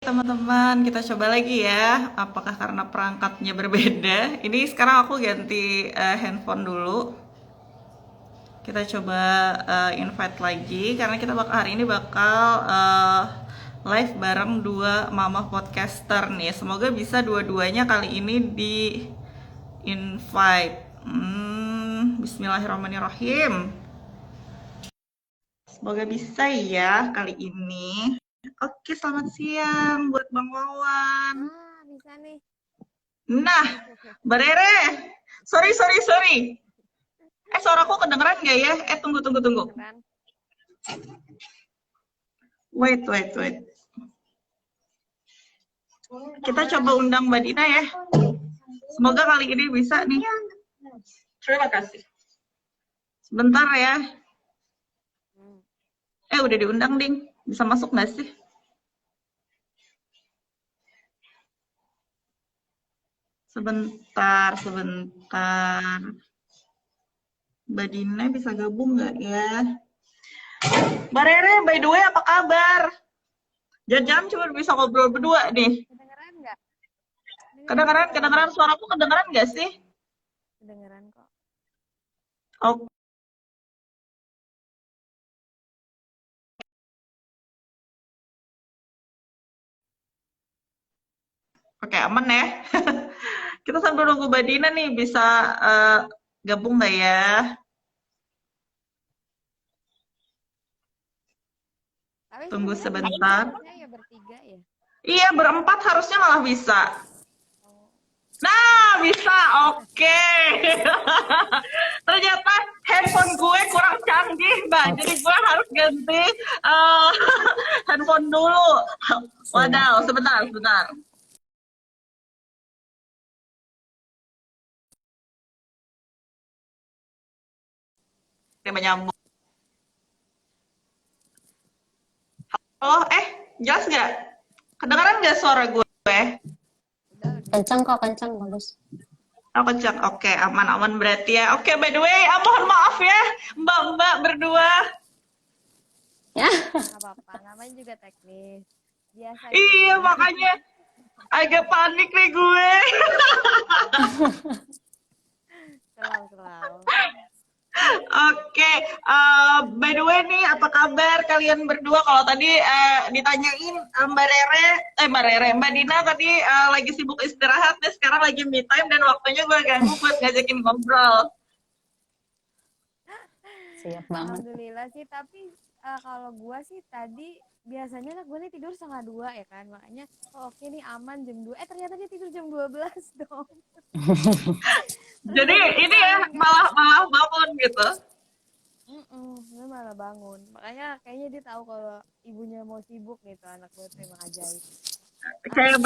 Teman-teman, kita coba lagi ya. Apakah karena perangkatnya berbeda? Ini sekarang aku ganti handphone dulu. Kita coba invite lagi karena kita hari ini bakal live bareng dua mama podcaster nih. Semoga bisa dua-duanya kali ini di invite. Bismillahirrahmanirrahim. Semoga bisa ya kali ini. Oke, selamat siang buat Bang Wawan. Bisa nih. Nah, Mbak Rere. Sorry. Suaraku kedengeran nggak ya? Tunggu. Kedengeran. Wait. Kita coba undang Mbak Dina ya. Semoga kali ini bisa nih. Terima kasih. Sebentar ya. Udah diundang, Ding. Bisa masuk nggak sih? Sebentar. Mbak Dina bisa gabung nggak ya? Mbak Rere, by the way, apa kabar? Jangan cuma bisa ngobrol berdua nih. Kedengeran nggak? Kedengeran suaraku kedengeran nggak sih? Kedengeran kok. Oh. Oke, aman ya. Kita sambil nunggu Mbak Dina nih, bisa gabung nggak ya? Tapi Tunggu sebentar. Ya bertiga ya? Iya, berempat harusnya malah bisa. Nah, bisa. Oke. Ternyata handphone gue kurang canggih, Mbak. Jadi gue harus ganti handphone dulu. Wadaw, sebentar. Ini menyambung. Halo, jelas nggak? Kedengaran nggak suara gue? Kencang bagus. Oh, kencang. Oke, aman berarti ya. Oke, by the way, mohon maaf ya, mbak berdua. Ya. Nggak apa-apa, namanya juga teknis. Biasa. Iya, makanya agak panik nih gue. Selalu. Oke, by the way nih, apa kabar kalian berdua? Kalau tadi ditanyain Mbak Dina tadi lagi sibuk istirahat, nih sekarang lagi me time dan waktunya gue ganggu buat ngajakin ngobrol. Siap banget. Alhamdulillah sih, tapi kalau gue sih tadi biasanya anak gue nih tidur 1:30 ya kan, makanya oke nih aman jam 2. Ternyata dia tidur jam 12 dong. Jadi ini ya malah bangun gitu. Dia malah bangun. Makanya kayaknya dia tahu kalau ibunya mau sibuk gitu. Anak gue tuh emang ajaib. Kayak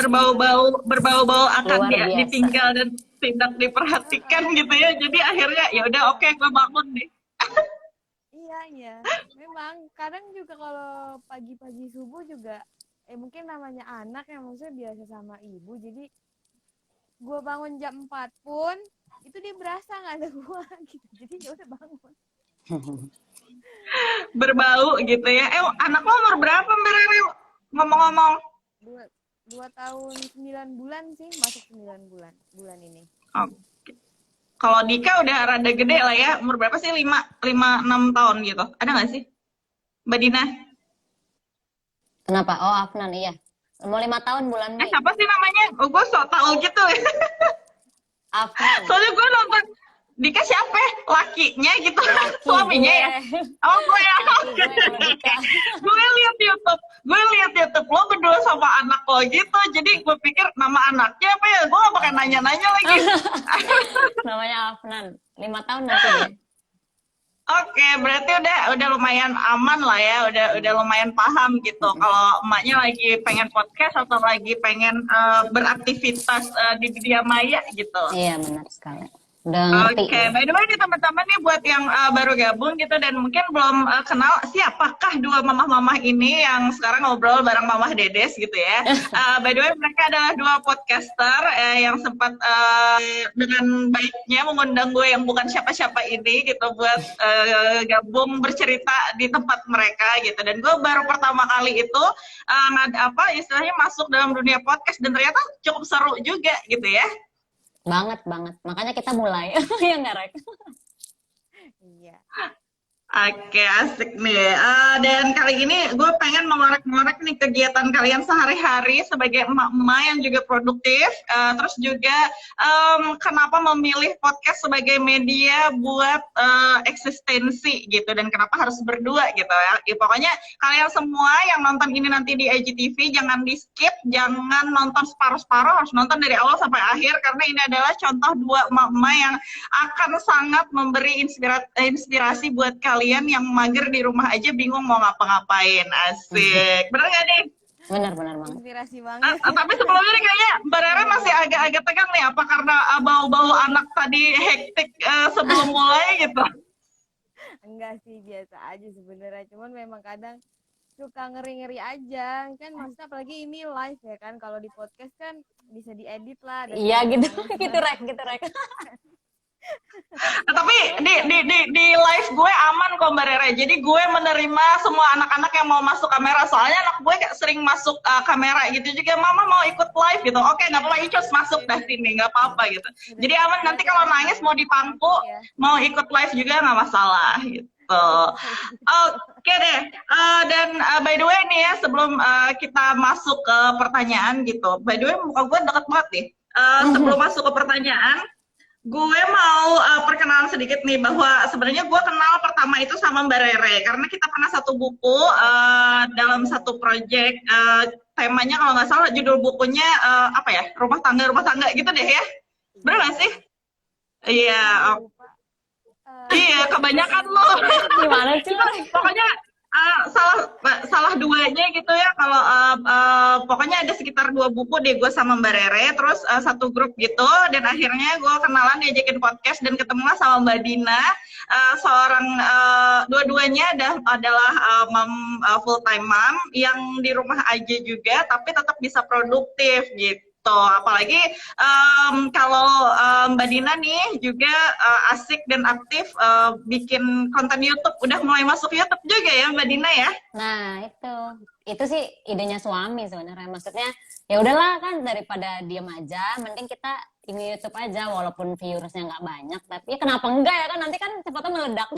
berbau-bau akan ditinggal dan tidak diperhatikan gitu ya. Jadi akhirnya ya udah oke, gue bangun nih. Iya. Memang kadang juga kalau pagi-pagi subuh juga mungkin namanya anak yang maksudnya biasa sama ibu. Jadi gue bangun jam 4 pun itu dia berasa nggak ada gue gitu. Jadi ya udah bangun. Berbau gitu ya. Anak lo umur berapa, Mbak Rere? Ngomong-ngomong. 2 tahun 9 bulan sih, masuk 9 bulan ini. Oke. Kalau Dika udah rada gede lah ya. Umur berapa sih? 5-6 tahun gitu. Ada nggak sih? Mbak Dina? Kenapa? Oh, Afnan, iya. Mau 5 tahun bulan Mei. Siapa sih namanya? Gue sok tahu gitu. Afnan. Soalnya gue nonton Dika siapa? Lakinya gitu. Suaminya ya? Oh, gue ya. Gue lihat YouTube lo berdua sama anak lo gitu. Jadi gue pikir nama anaknya apa ya? Gue gak pakai nanya-nanya lagi. Namanya Afnan. 5 tahun nanti dia. Oke, berarti udah lumayan aman lah ya, udah lumayan paham gitu. Kalau emaknya lagi pengen podcast atau lagi pengen beraktivitas di dunia maya gitu. Iya, benar sekali. Udah ngerti. Oke, by the way nih teman-teman nih buat yang baru gabung gitu dan mungkin belum kenal siapakah dua mamah-mamah ini yang sekarang ngobrol bareng Mamah Dedes gitu ya. By the way mereka adalah dua podcaster yang sempat dengan baiknya mengundang gue yang bukan siapa-siapa ini gitu buat gabung bercerita di tempat mereka gitu. Dan gue baru pertama kali itu istilahnya masuk dalam dunia podcast dan ternyata cukup seru juga gitu ya. Banget. Makanya kita mulai. Ya nggak, Rek? Iya. Oke, asik nih. Dan kali ini gue pengen mengorek-ngorek nih kegiatan kalian sehari-hari sebagai emak-emak yang juga produktif. Terus juga kenapa memilih podcast sebagai media buat eksistensi gitu. Dan kenapa harus berdua gitu ya. Pokoknya kalian semua yang nonton ini nanti di IGTV jangan di-skip, jangan nonton separuh-separuh, harus nonton dari awal sampai akhir. Karena ini adalah contoh dua emak-emak yang akan sangat memberi inspirasi buat kalian yang mager di rumah aja bingung mau ngapa-ngapain. Asik. Bener nggak nih? Bener banget. Inspirasi banget. Tapi sebelumnya nih kayaknya Mbak Rere masih agak-agak tegang nih. Apa karena bau-bau anak tadi hektik sebelum mulai gitu? Enggak sih, biasa aja sebenarnya. Cuman memang kadang suka ngeri-ngeri aja. Kan maksudnya apalagi ini live ya kan. Kalau di podcast kan bisa diedit lah. Iya gitu. Gitu, Rek. Tapi di live gue aman kok Mbak Rere. Jadi gue menerima semua anak-anak yang mau masuk kamera. Soalnya anak gue sering masuk kamera gitu juga. Mama mau ikut live gitu. Oke, nggak apa-apa, Icos masuk dah sini, nggak apa-apa gitu. Jadi aman, nanti kalau nangis mau dipangku, mau ikut live juga nggak masalah gitu. Oke deh. Dan by the way nih ya, sebelum kita masuk ke pertanyaan gitu. By the way muka gue deket banget nih. Sebelum masuk ke pertanyaan, gue mau perkenalan sedikit nih bahwa sebenarnya gue kenal pertama itu sama Mbak Rere karena kita pernah satu buku dalam satu project, temanya kalau nggak salah judul bukunya apa ya, rumah tangga gitu deh ya, bener nggak sih? Iya, iya kebanyakan loh. Gimana sih, Rek? Pokoknya salah duanya gitu ya kalau pokoknya ada sekitar 2 buku deh gue sama Mbak Rere, terus satu grup gitu, dan akhirnya gue kenalan diajakin podcast dan ketemulah sama Mbak Dina, seorang dua-duanya adalah full time mom yang di rumah aja juga tapi tetap bisa produktif gitu. Apalagi kalau Mbak Dina nih juga asik dan aktif bikin konten YouTube, udah mulai masuk YouTube juga ya Mbak Dina ya? Nah itu sih idenya suami sebenarnya. Maksudnya ya udahlah kan, daripada diem aja, mending kita ini YouTube aja walaupun viewersnya nggak banyak, tapi ya kenapa enggak ya kan, nanti kan cepatnya meledak.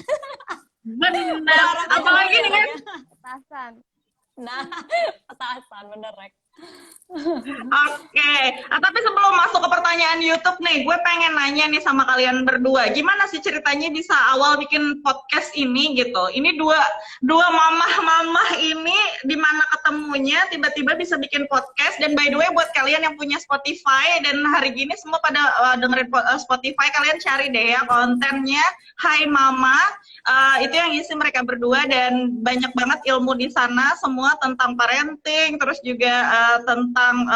Benar. Apalagi nih kan? Petasan. Nah, petasan bener, Rek. Oke, tapi sebelum masuk ke pertanyaan YouTube nih, gue pengen nanya nih sama kalian berdua, gimana sih ceritanya bisa awal bikin podcast ini gitu? Ini dua mamah-mamah ini di mana ketemunya tiba-tiba bisa bikin podcast. Dan by the way buat kalian yang punya Spotify dan hari gini semua pada dengerin Spotify, kalian cari deh ya kontennya Hai Mama. Itu yang isi mereka berdua dan banyak banget ilmu di sana, semua tentang parenting, terus juga tentang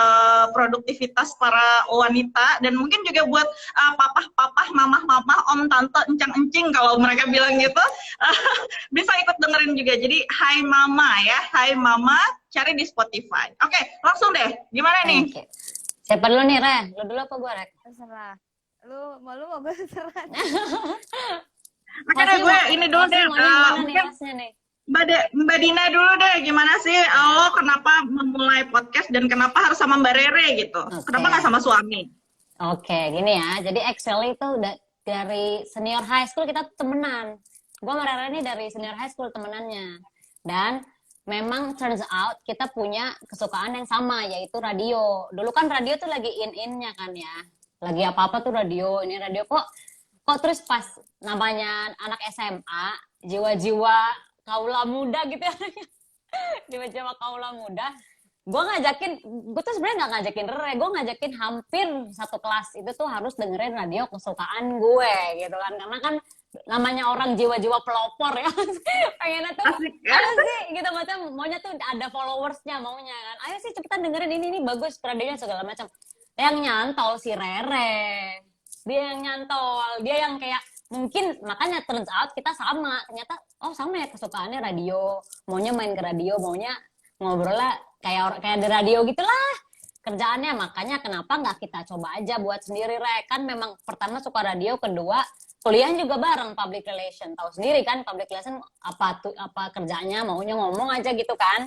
produktivitas para wanita, dan mungkin juga buat papah-papah, mamah-mamah, om, tante, encang-encing kalau mereka bilang gitu, bisa ikut dengerin juga. Jadi Hai Mama ya, Hai Mama, cari di Spotify. Oke, langsung deh, gimana nih? Oke. Siapa dulu nih, Re? Lu dulu apa gue, Rek? Terserah. Lu mau gue terserah. Makanya gue ini dulu deh, mungkin Mbak Dina dulu deh, gimana sih lo kenapa memulai podcast dan kenapa harus sama Mbak Rere gitu? Kenapa nggak sama suami? Oke, gini ya. Jadi actually itu dari senior high school kita temenan. Gue sama Rere ini dari senior high school temenannya. Dan memang turns out kita punya kesukaan yang sama, yaitu radio. Dulu kan radio tuh lagi in-innya kan ya. Lagi apa-apa tuh radio. Ini radio kok terus pas namanya anak SMA, jiwa-jiwa kaula muda gitu ya. Jiwa-jiwa kaula muda. Gue tuh sebenarnya nggak ngajakin Rere, gue ngajakin hampir satu kelas itu tuh harus dengerin radio kesukaan gue gitu kan. Karena kan namanya orang jiwa-jiwa pelopor ya. Pengennya tuh apa sih gitu, macam maunya tuh ada followersnya maunya kan. Ayo sih cepetan dengerin ini bagus radionya segala macam. Yang nyantol si Rere. dia yang nyantol, dia yang kayak mungkin makanya turns out kita sama, ternyata sama ya kesukaannya radio, maunya main ke radio, maunya ngobrol lah kayak di radio gitulah kerjaannya. Makanya kenapa nggak kita coba aja buat sendiri, Rek? Kan memang pertama suka radio, kedua kuliah juga bareng public relation, tahu sendiri kan public relation apa kerjanya, maunya ngomong aja gitu kan.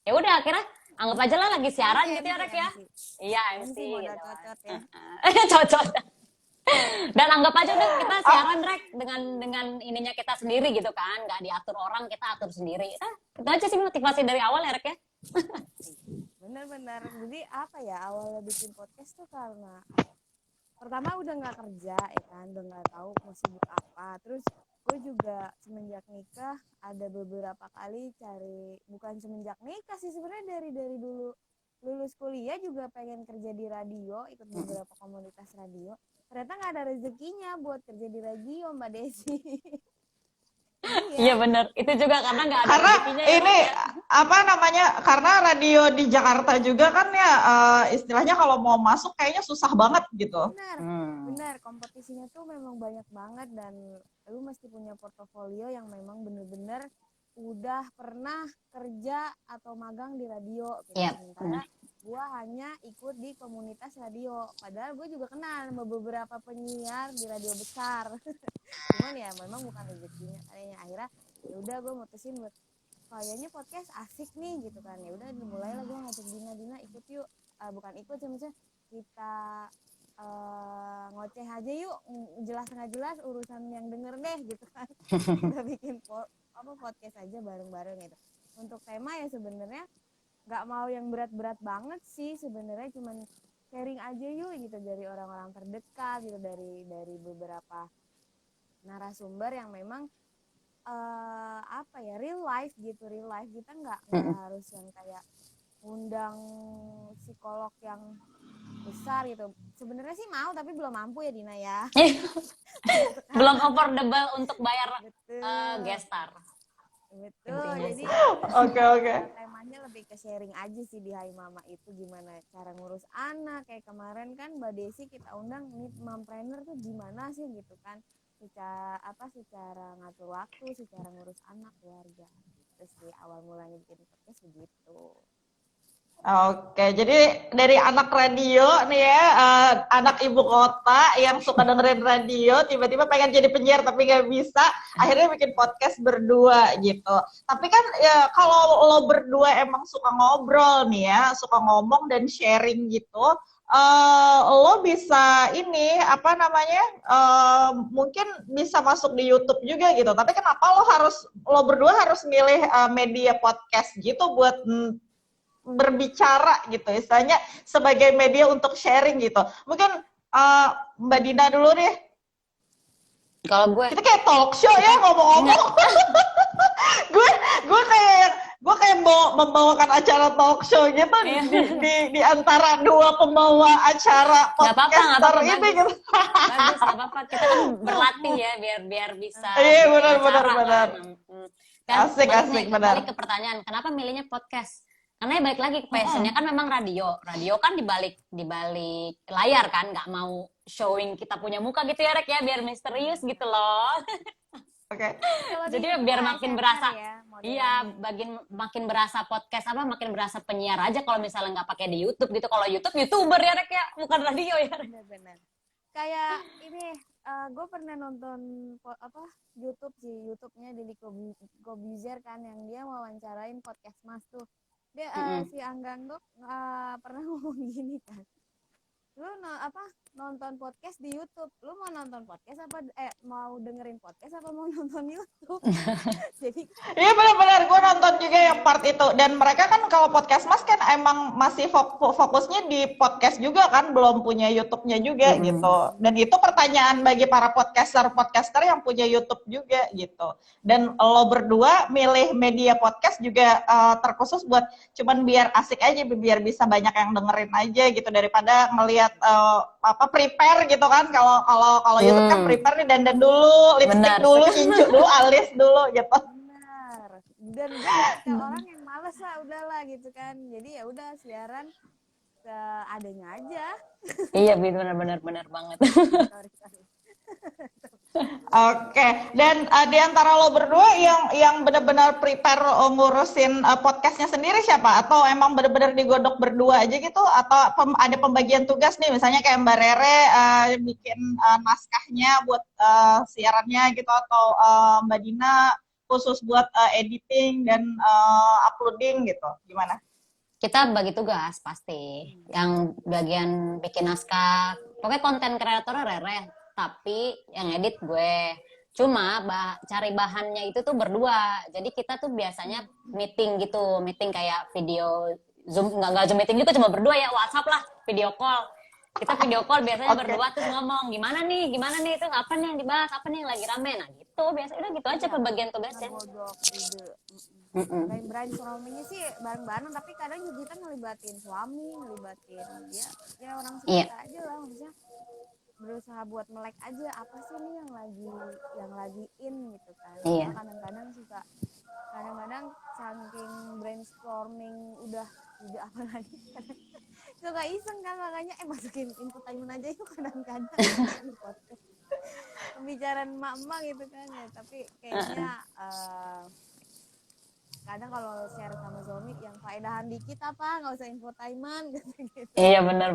Ya udah akhirnya anggap aja lah lagi siaran gitu ya, Rek ya. Iya, MC modal gitu. cocot ya. Cocok. Dan anggap aja udah kita siaran, Rek, dengan ininya kita sendiri gitu kan, nggak diatur orang, kita atur sendiri. Itu aja sih motivasi dari awal ya, Rek ya. Bener-bener. Jadi apa ya, awalnya bikin podcast tuh karena pertama udah nggak kerja ya kan, udah nggak tahu mau sibuk apa. Terus gue juga semenjak nikah ada beberapa kali cari, bukan semenjak nikah sih sebenarnya, dari dulu lulus kuliah juga pengen kerja di radio, ikut beberapa komunitas radio. Ternyata nggak ada rezekinya buat kerja di radio, Mbak Desi. Iya bener, itu juga karena nggak ada Karena rezekinya ya, ini Rek, ya. apa namanya? Karena radio di Jakarta juga kan ya istilahnya kalau mau masuk kayaknya susah banget gitu. Benar, kompetisinya tuh memang banyak banget dan lu mesti punya portofolio yang memang bener-bener udah pernah kerja atau magang di radio gitu. Iya, Sementara gue hanya ikut di komunitas radio, padahal gue juga kenal sama beberapa penyiar di radio besar. Cuman ya memang bukan rezekinya kayaknya. Akhirnya ya udah gue mutusin buat kayaknya podcast asik nih gitu kan. Ya udah dimulailah gue ngajak Dina ikut yuk, bukan ikut sih, maksudnya kita ngoceh aja yuk, jelas nggak jelas urusan yang denger deh gitu kan. Kita bikin podcast aja bareng-bareng gitu. Untuk tema ya sebenarnya nggak mau yang berat-berat banget sih sebenarnya, cuman sharing aja yuk gitu dari orang-orang terdekat gitu, dari beberapa narasumber yang memang apa ya, real life gitu. Real life kita nggak harus yang kayak undang psikolog yang besar gitu. Sebenarnya sih mau tapi belum mampu ya Dina ya. Belum affordable untuk bayar guest star. Betul. Jadi Oke. temanya lebih ke sharing aja sih di Hai Mama itu, gimana cara ngurus anak. Kayak kemarin kan Mbak Desi kita undang nih, mompreneur tuh gimana sih gitu kan. Secara ngatur waktu, secara ngurus anak, keluarga. Terus sih awal mulanya bikin podcast begitu. Oke, jadi dari anak radio nih ya, anak ibu kota yang suka dengerin radio, tiba-tiba pengen jadi penyiar tapi nggak bisa, akhirnya bikin podcast berdua gitu. Tapi kan ya kalau lo berdua emang suka ngobrol nih ya, suka ngomong dan sharing gitu, lo bisa ini apa namanya, mungkin bisa masuk di YouTube juga gitu. Tapi kenapa lo berdua harus milih media podcast gitu buat berbicara gitu, istilahnya sebagai media untuk sharing gitu. Mungkin Mbak Dina dulu deh. Kalau gue Kita kayak talk show ya ngomong-ngomong. gue kayak membawakan acara talk show gitu di antara dua pembawa acara podcaster ini gitu. Bagus, nggak apa-apa. Kita kan berlatih ya biar bisa. Iya Kan. benar. Asik benar. Balik ke pertanyaan, kenapa milihnya podcast? Karena ya balik lagi ke passionnya kan memang radio kan di balik layar kan, nggak mau showing kita punya muka gitu ya, Rek ya, biar misterius gitu loh. Oke. Jadi biar makin berasa ya, makin berasa podcast makin berasa penyiar aja kalau misalnya nggak pakai di YouTube gitu. Kalau YouTube YouTuber ya, Rek ya, bukan radio ya. Benar. Kayak ini gue pernah nonton YouTube-nya Deddy Kobuzier kan, yang dia wawancarain podcast Mas tuh. Dia si Anggang tuh pernah ngomong gini kan, lu nonton podcast di YouTube, lu mau nonton podcast apa mau dengerin podcast apa mau nonton YouTube? Jadi iya benar-benar gue nonton juga yang part itu, dan mereka kan kalau podcast Mas kan emang masih fokusnya di podcast juga kan, belum punya YouTube-nya juga gitu. Dan itu pertanyaan bagi para podcaster yang punya YouTube juga gitu. Dan lo berdua milih media podcast juga terkhusus buat cuman biar asik aja, biar bisa banyak yang dengerin aja gitu, daripada ngelihat prepare gitu kan. Kalau YouTube kan prepare nih, dandan dulu, lipstick dulu, tinju dulu, alis dulu gitu. Benar. Dan gue orang yang males lah, udahlah gitu kan. Jadi ya udah siaran seadanya aja. Iya, benar banget. Sorry. Oke, dan di antara lo berdua yang benar-benar prepare ngurusin podcastnya sendiri siapa? Atau emang benar-benar digodok berdua aja gitu? Atau ada pembagian tugas nih, misalnya kayak Mbak Rere bikin naskahnya buat siarannya gitu, atau Mbak Dina khusus buat editing dan uploading gitu? Gimana? Kita bagi tugas pasti. Yang bagian bikin naskah, pokoknya konten kreatornya Rere, tapi yang edit gue. Cuma cari bahannya itu tuh berdua. Jadi kita tuh biasanya meeting gitu, meeting kayak video Zoom, nggak Zoom meeting juga, cuma berdua ya, WhatsApp lah, video call. Kita video call biasanya Oke. berdua terus ngomong gimana nih itu apa nih yang dibahas, apa nih yang lagi rame, nah gitu biasa udah gitu aja pembagian tugasnya. Ngegodok ide. Mm-mm. Brainstormingnya sih bareng-bareng, tapi kadang juga kita ngelibatin suami, ngelibatin ya orang Iya. sekitar aja lah, maksudnya berusaha buat melek aja apa sih nih yang lagi in gitu kan. Iya. Karena kadang-kadang saking brainstorming udah apa lagi suka iseng kan, makanya masukin infotainment aja itu kadang-kadang di podcast pembicaraan emak-emak gitu kan ya. Tapi kayaknya kadang kalau share sama suami yang faedahan dikit apa, nggak usah infotainment gitu. Iya, benar.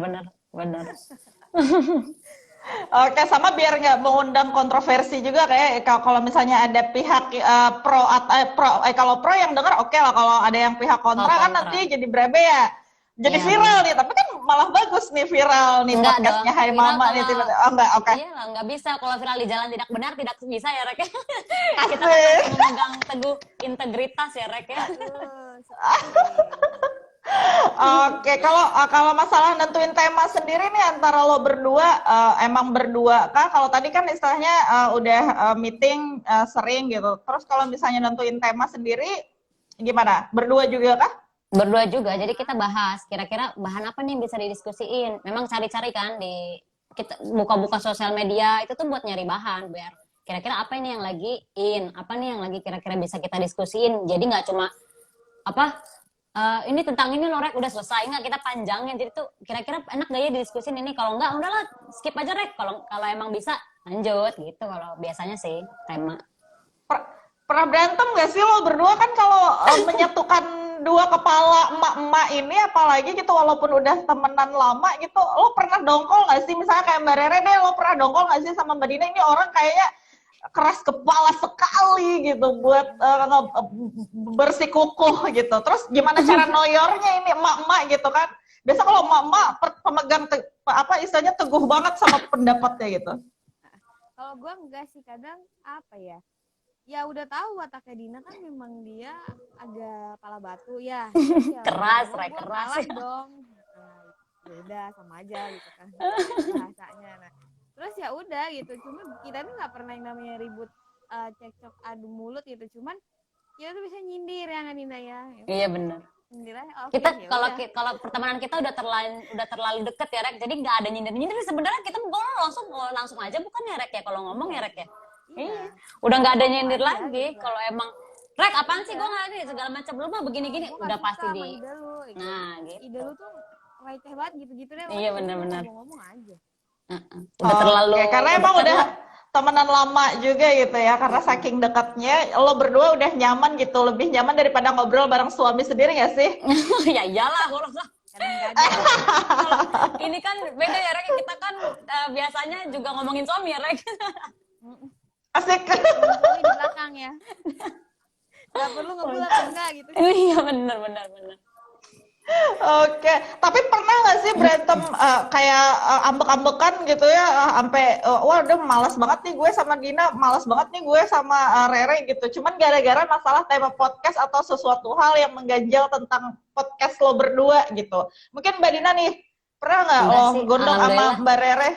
Oke, sama biar nggak mengundang kontroversi juga kayak kalau misalnya ada pihak kalau pro yang dengar oke lah, kalau ada yang pihak kontra kan kontra. nanti jadi berebe ya. Jadi Iya, viral nih, tapi kan malah bagus nih viral nih Enggak podcastnya dong, Hai viral Mama nih kalau- tiba-tiba. Oh enggak, oke. Iya lah, nggak bisa kalau viral di jalan tidak benar, tidak bisa ya Rek. Kita kan Asik. masih memegang teguh integritas ya Rek ya. Oke, kalau masalah nentuin tema sendiri nih antara lo berdua emang berdua kah? Kalau tadi kan istilahnya udah meeting sering gitu. Terus kalau misalnya nentuin tema sendiri gimana? Berdua juga kah? Berdua juga, jadi kita bahas kira-kira bahan apa nih yang bisa didiskusiin. Memang cari-cari kan kita buka-buka sosial media itu tuh buat nyari bahan biar kira-kira apa ini yang lagi in, apa nih yang lagi kira-kira bisa kita diskusiin. Jadi nggak cuma apa ini tentang ini loh Rek, udah selesai, nggak kita panjangin. Jadi tuh kira-kira enak gak ya didiskusin ini, kalau nggak udahlah skip aja Rek, kalau emang bisa lanjut gitu. Kalau biasanya sih tema. Pernah berantem gak sih lo berdua? Kan kalau menyatukan dua kepala emak-emak ini, apalagi gitu walaupun udah temenan lama gitu, lo pernah dongkol gak sih? Misalnya kayak Mbak Rere deh, lo pernah dongkol gak sih sama Mbak Dina? Ini orang kayaknya keras kepala sekali gitu buat bersikukuh gitu. Terus gimana cara noyornya ini emak-emak gitu kan? Biasa kalau emak-emak pemegang istilahnya teguh banget sama pendapatnya gitu. Kalau gue enggak sih, kadang apa ya udah tahu wataknya Dina kan, memang dia agak pala batu ya. Keras, gua keras. kalah dong. Nah, ya udah sama aja gitu kan bahasanya. Nah, terus ya udah gitu. Cuma kita tuh nggak pernah yang namanya ribut cekcok adu mulut gitu. Cuman kita tuh bisa nyindir ya kan Dina ya. Iya benar. Nyindir aja. Kita kalau pertemanan kita udah terlalu deket ya Rek, jadi nggak ada nyindir sebenarnya. Kita ngobrol langsung aja, bukan ya Rek ya, kalau ngomong ya Rek ya. Iya. Udah nggak ada nyindir lagi. Gitu. Kalau emang Rek apaan sih, gue nggak ada segala macam, lu mah begini-gini, udah pasti di. Ide lu, gitu. Nah gitu. Ide lu tuh receh banget gitu-gitu deh. Iya, benar-benar. Ngomong aja. Udah terlalu. Karena emang udah temenan lama juga gitu ya, karena saking dekatnya lo berdua udah nyaman gitu, lebih nyaman daripada ngobrol bareng suami sendiri gak sih? Ya iyalah, gue rasa. Kadang-kadang. Ini kan beda ya Rek, kita kan biasanya juga ngomongin suami ya Rek. Asik. Suami di belakang ya. Gak perlu ngebulak enggak gitu. Iya benar. Oke, tapi pernah nggak sih berantem kayak ambek-ambekan gitu ya, sampai wah udah malas banget nih gue sama Dina, malas banget nih gue sama Rere gitu. Cuman gara-gara masalah tema podcast atau sesuatu hal yang mengganjal tentang podcast lo berdua gitu. Mungkin Mbak Dina nih, pernah nggak Enggak lo sih, gondong sama alhamdulillah. Mbak Rere?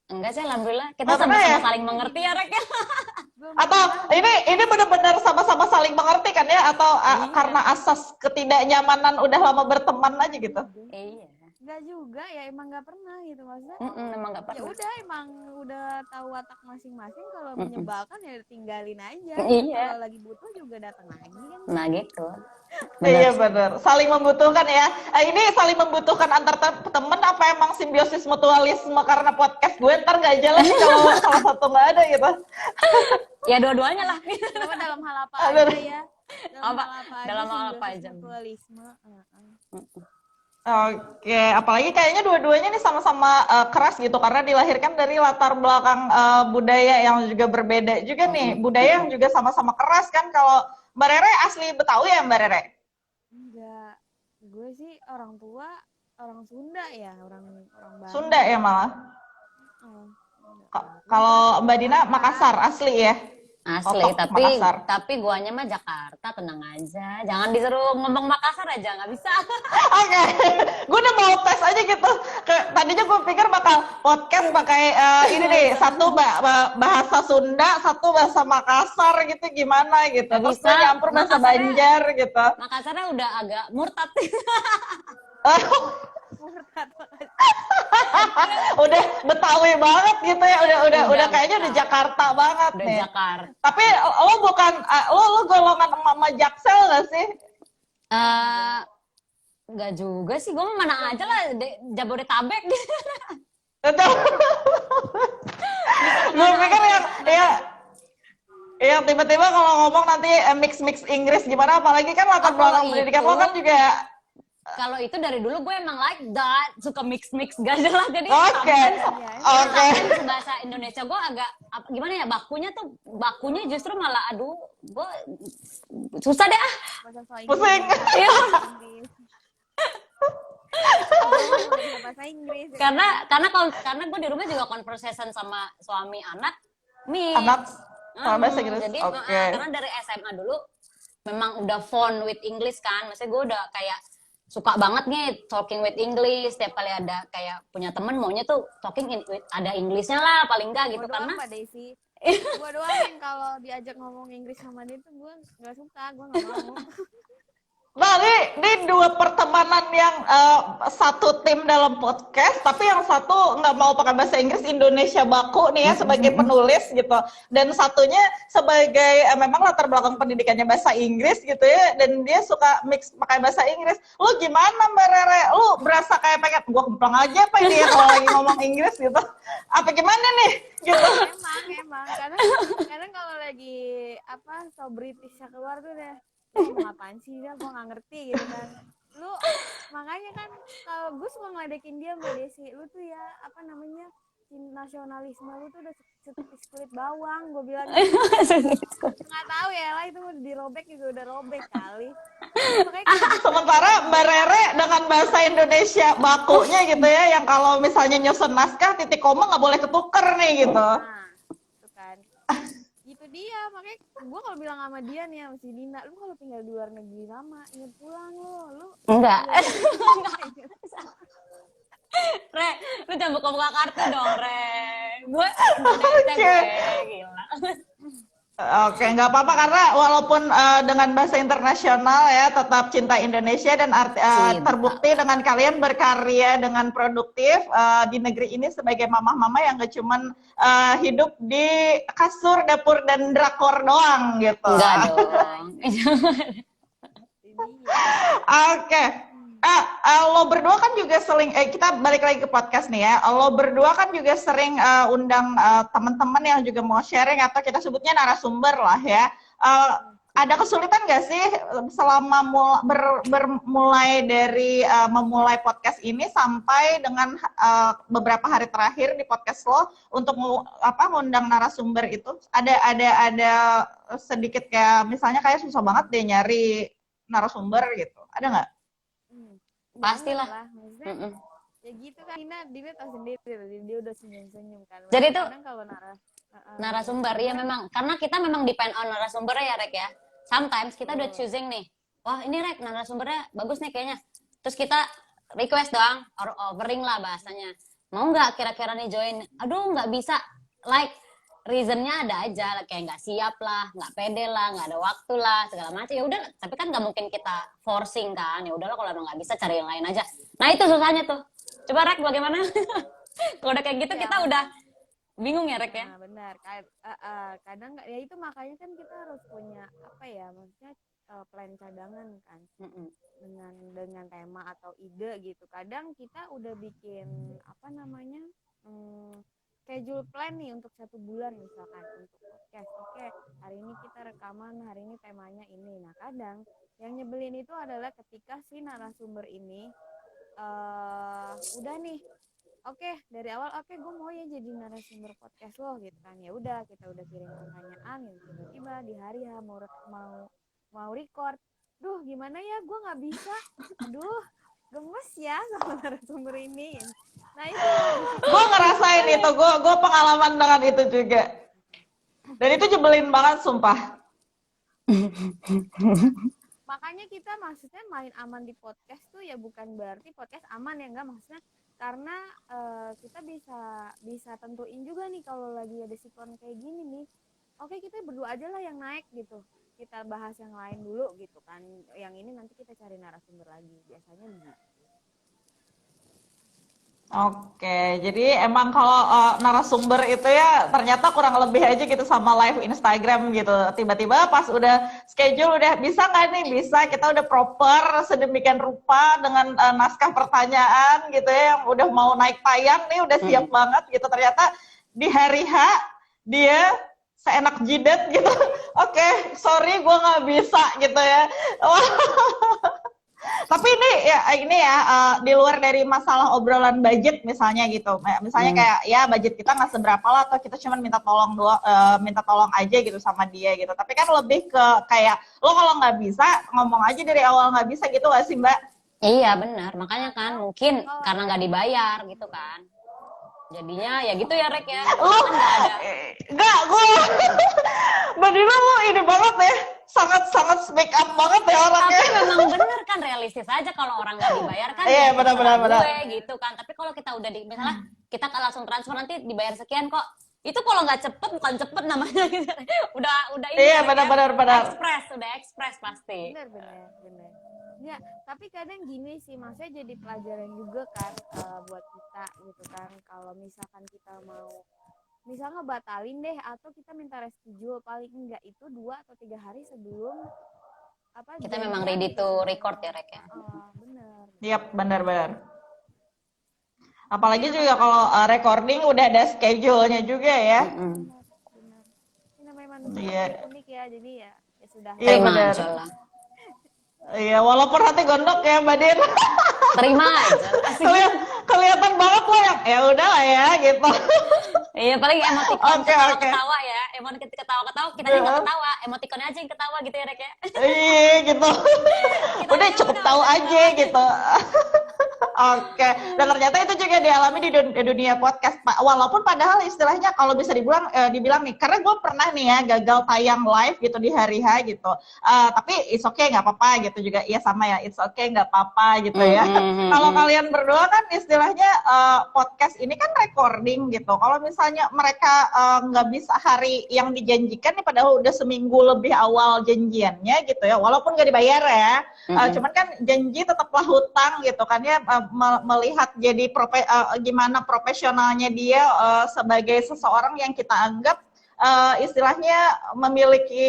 Enggak sih, alhamdulillah kita Oh, pernah sama-sama ya? saling mengerti ya Rek. Belum Atau pernah. ini benar-benar sama-sama saling mengerti kan ya? Atau Iya. karena asas ketidaknyamanan udah lama berteman aja gitu? Iya. Nggak juga ya, emang nggak pernah gitu maksudnya. Emang gak Ya pernah. udah, emang udah tahu watak masing-masing. Kalau Mm-mm. menyebalkan ya tinggalin aja. Iya. Kalau lagi butuh juga datang lagi kan. Nah gitu. Iya Benar. benar, saling membutuhkan ya. Ini saling membutuhkan antar temen apa emang simbiosis mutualisme karena podcast gue ntar nggak jelas kalau salah satu nggak ada gitu. Ya dua-duanya lah. Kenapa dalam hal apa Aduh. aja ya? Dalam Apa? hal apa aja, Dalam hal apa simbiosis aja? mutualisme. Oke, apalagi kayaknya dua-duanya nih sama-sama keras gitu karena dilahirkan dari latar belakang budaya yang juga berbeda juga nih. Budaya yang juga sama-sama keras kan. Kalau Mbak Rere asli Betawi ya Mbak Rere? Enggak, gue sih orang tua orang Sunda ya, orang Bandung. Sunda ya malah. Oh, Sunda. Kalau Mbak Dina Makassar asli ya? Asli, Otok Makassar. tapi guanya mah Jakarta, tenang aja. Jangan disuruh ngomong Makassar aja, nggak bisa. Oke, gue udah mau tes aja gitu. Tadinya gue pikir bakal podcast pakai ini nih, satu bahasa Sunda, satu bahasa Makassar gitu gimana gitu. Gak Terus bisa. gue nyampur bahasa Makassarnya- Banjar gitu. Makassarnya udah agak murtad. Murtad. Udah Betawi banget gitu ya, udah kayaknya udah Betawi. Jakarta banget Udah nih. Jakarta. Tapi lo bukan lo golongan emak Jaksel gak sih? Nggak juga sih, gue mana aja lah, Jabodetabek. Betul. Gue pikir yang tiba-tiba kalau ngomong nanti mix Inggris gimana, apalagi kan latar Oh, belakang kalau pendidikan itu- lo kan juga. Kalau itu dari dulu gue emang like that, suka mix gak jelas. Jadi Oke, oke. sometimes bahasa Indonesia gue agak gimana ya, bakunya justru malah aduh, gue susah deh ah. Bahasa Inggris. Pusing. Iya. Bahasa Inggris. Ya. Karena gue di rumah juga conversation sama suami anak mix. Anak sama bahasa Inggris. Jadi Oke. karena dari SMA dulu memang udah fond with English kan, maksudnya gue udah kayak suka banget nih talking with English. Setiap kali ada kayak punya temen maunya tuh talking ada Englishnya lah paling enggak gitu. Gua Karena doang, Pak Desi. Gue doang yang kalau diajak ngomong Inggris sama dia tuh gue nggak suka, gue nggak mau. Nah, ini dua pertemanan yang satu tim dalam podcast, tapi yang satu nggak mau pakai bahasa Inggris, Indonesia baku nih ya sebagai penulis gitu, dan satunya sebagai memang latar belakang pendidikannya bahasa Inggris gitu ya, dan dia suka mix pakai bahasa Inggris. Lu gimana Mbak Rere? Lu berasa kayak pengen gua kemplang aja apa ini ya kalau lagi ngomong Inggris gitu? Apa gimana nih? Gitu. Emang kadang kalau lagi apa so Britishnya keluar tuh deh, lu ngomong apaan sih dia, gue nggak ngerti gitu kan. Lu makanya kan kalau gue suka ngeledekin dia, Mbak Desi, lu tuh ya apa namanya, nasionalisme lu tuh udah setipis kulit bawang, gue bilang gitu. Nggak tahu ya lah, itu dirobek juga udah robek kali. Makanya kayak Sementara Mbak Rere dengan bahasa Indonesia bakunya gitu ya, yang kalau misalnya nyusun naskah titik koma nggak boleh ketuker nih gitu. nah, itu kan. Gitu dia, makanya gue kalau bilang sama dia nih, sama si Dina, lu kalau tinggal di luar negeri lama, inget pulang lu. enggak. Re, lu jangan buka-buka kartu dong, Re. Gue Indonesia gue, gila. Oke, nggak apa-apa karena walaupun dengan bahasa internasional ya tetap cinta Indonesia dan Cinta. terbukti dengan kalian berkarya dengan produktif di negeri ini sebagai mama-mama yang gak cuman hidup di kasur, dapur dan drakor doang gitu. Enggak dong. Oke. Lo berdua kan juga sering, kita balik lagi ke podcast nih ya. Lo berdua kan juga sering undang teman-teman yang juga mau sharing atau kita sebutnya narasumber lah ya. Ada kesulitan nggak sih selama bermulai dari memulai podcast ini sampai dengan beberapa hari terakhir di podcast lo untuk ngundang narasumber itu? Ada sedikit kayak misalnya kayak susah banget deh nyari narasumber gitu. Ada nggak? Pastilah. Maksudnya, ya gitu kan, Dina tahu sendiri, dia udah senyum-senyum kan. Jadi tuh kadang kalau narasumber, iya memang karena kita memang depend on narasumber ya Rek ya. Sometimes kita udah choosing nih, wah ini Rek narasumbernya bagus nih kayaknya. Terus kita request doang, offering lah bahasanya. Mau nggak kira-kira nih join? Aduh nggak bisa, like reasonnya ada aja, kayak nggak siap lah, nggak pede lah, nggak ada waktu lah, segala macam. Ya udah, tapi kan nggak mungkin kita forcing kan. Ya udahlah kalau emang nggak bisa cari yang lain aja. Nah itu susahnya tuh. Coba Rek bagaimana? Kalau udah kayak gitu Ya, kita udah bingung ya Rek ya. nah, benar. Kadang nggak, ya itu makanya kan kita harus punya apa ya, maksudnya plan cadangan kan Mm-mm. dengan tema atau ide gitu. Kadang kita udah bikin apa namanya schedule plan nih untuk 1 bulan misalkan untuk podcast. Oke, hari ini kita rekaman, hari ini temanya ini. Nah kadang yang nyebelin itu adalah ketika si narasumber ini udah nih, oke dari awal, oke gue mau ya jadi narasumber podcast lo gitu kan. Ya udah, kita udah kirim pertanyaan, yang tiba-tiba di hari H mau record, duh gimana ya gue nggak bisa, aduh gemes ya sama narasumber ini. Nah itu Gue ngerasain itu, gue pengalaman dengan itu juga. Dan itu nyebelin banget, sumpah. makanya kita maksudnya main aman di podcast tuh ya bukan berarti podcast aman ya, enggak, maksudnya karena kita bisa tentuin juga nih kalau lagi ada siklon kayak gini nih, oke kita berdua aja lah yang naik gitu, kita bahas yang lain dulu gitu kan, yang ini nanti kita cari narasumber lagi, biasanya begitu. Oke, jadi emang kalau narasumber itu ya ternyata kurang lebih aja gitu sama live Instagram gitu. Tiba-tiba pas udah schedule udah bisa nggak nih? Bisa, kita udah proper sedemikian rupa dengan naskah pertanyaan gitu ya yang udah mau naik tayang nih udah siap banget gitu. Ternyata di hari H dia seenak jidat gitu. Oke, sorry gue nggak bisa gitu ya. Tapi ini ya di luar dari masalah obrolan budget misalnya gitu. Misalnya kayak ya budget kita nggak seberapa lah atau kita cuma minta tolong aja gitu sama dia gitu. Tapi kan lebih ke kayak lo kalau nggak bisa ngomong aja dari awal nggak bisa gitu gak sih Mbak? Iya benar, makanya kan mungkin karena nggak dibayar gitu kan. Jadinya ya gitu ya Rek ya. Lo Kan nggak ada. nggak gue Mbak Dina lo ini banget ya, sangat speak up banget ya orangnya. Tapi memang bener kan, realistis aja kalau orang nggak dibayar kan. Iya ya benar terserah gue gitu kan. Tapi kalau kita udah misalnya kita kan langsung transfer nanti dibayar sekian kok. Itu kalau nggak cepet bukan cepet namanya gitu. udah ini. Iya Rek, ya. benar. Udah ekspres pasti. Benar. Ya, tapi kadang gini sih, maksudnya jadi pelajaran juga kan buat kita gitu kan. Kalau misalkan kita mau, misalnya batalin deh atau kita minta reschedule, paling enggak itu 2 atau 3 hari sebelum apa Kita janjian memang ready gitu to sebenarnya. record ya Rek ya. Bener. Yap, benar. Apalagi juga kalau recording udah ada schedule-nya juga ya. Benar. Ini namanya manusia Iya. unik ya, jadi ya sudah. Iya Terima benar. aja lah. Iya, walaupun hati gondok ya Mbak Din. Terima aja. Asik. Kelihatan banget lo yang ya udah lah ya gitu. Iya paling emoticon Oke. ketawa ya, emoticon ketawa kita aja nggak ketawa, emoticon aja yang ketawa gitu ya Rek ya. Iya gitu. Udah cukup tahu aja gitu. Oke, dan ternyata itu juga dialami di dunia podcast, Pak. Walaupun padahal istilahnya kalau bisa dibilang nih, karena gue pernah nih ya gagal tayang live gitu di hari H gitu. Tapi it's okay nggak apa-apa gitu juga. Iya sama ya, it's okay nggak apa-apa gitu ya. Kalau kalian berdua kan istilahnya podcast ini kan recording gitu. Kalau misalnya mereka nggak bisa hari yang dijanjikan nih, padahal udah seminggu lebih awal janjiannya gitu ya. Walaupun nggak dibayar ya, cuman kan janji tetaplah hutang gitu kan ya. Melihat jadi gimana profesionalnya dia sebagai seseorang yang kita anggap istilahnya memiliki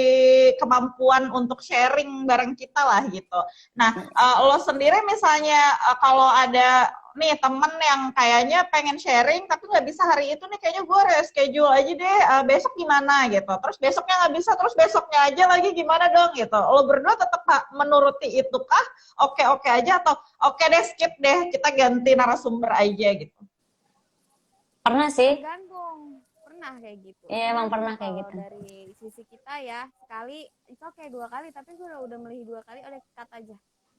kemampuan untuk sharing bareng kita lah gitu. Nah, lo sendiri misalnya kalau ada nih temen yang kayaknya pengen sharing tapi nggak bisa hari itu nih, kayaknya gue reschedule aja deh, besok gimana gitu. Terus besoknya nggak bisa, terus besoknya aja lagi gimana dong gitu. Lo berdua tetap menuruti itu kah? Oke aja atau oke deh skip deh, kita ganti narasumber aja gitu. Pernah sih. Tergantung, pernah kayak gitu. Iya emang pernah kayak Kalau gitu. dari sisi kita ya, sekali itu kayak 2 kali, tapi gue udah melih 2 kali, udah cut aja.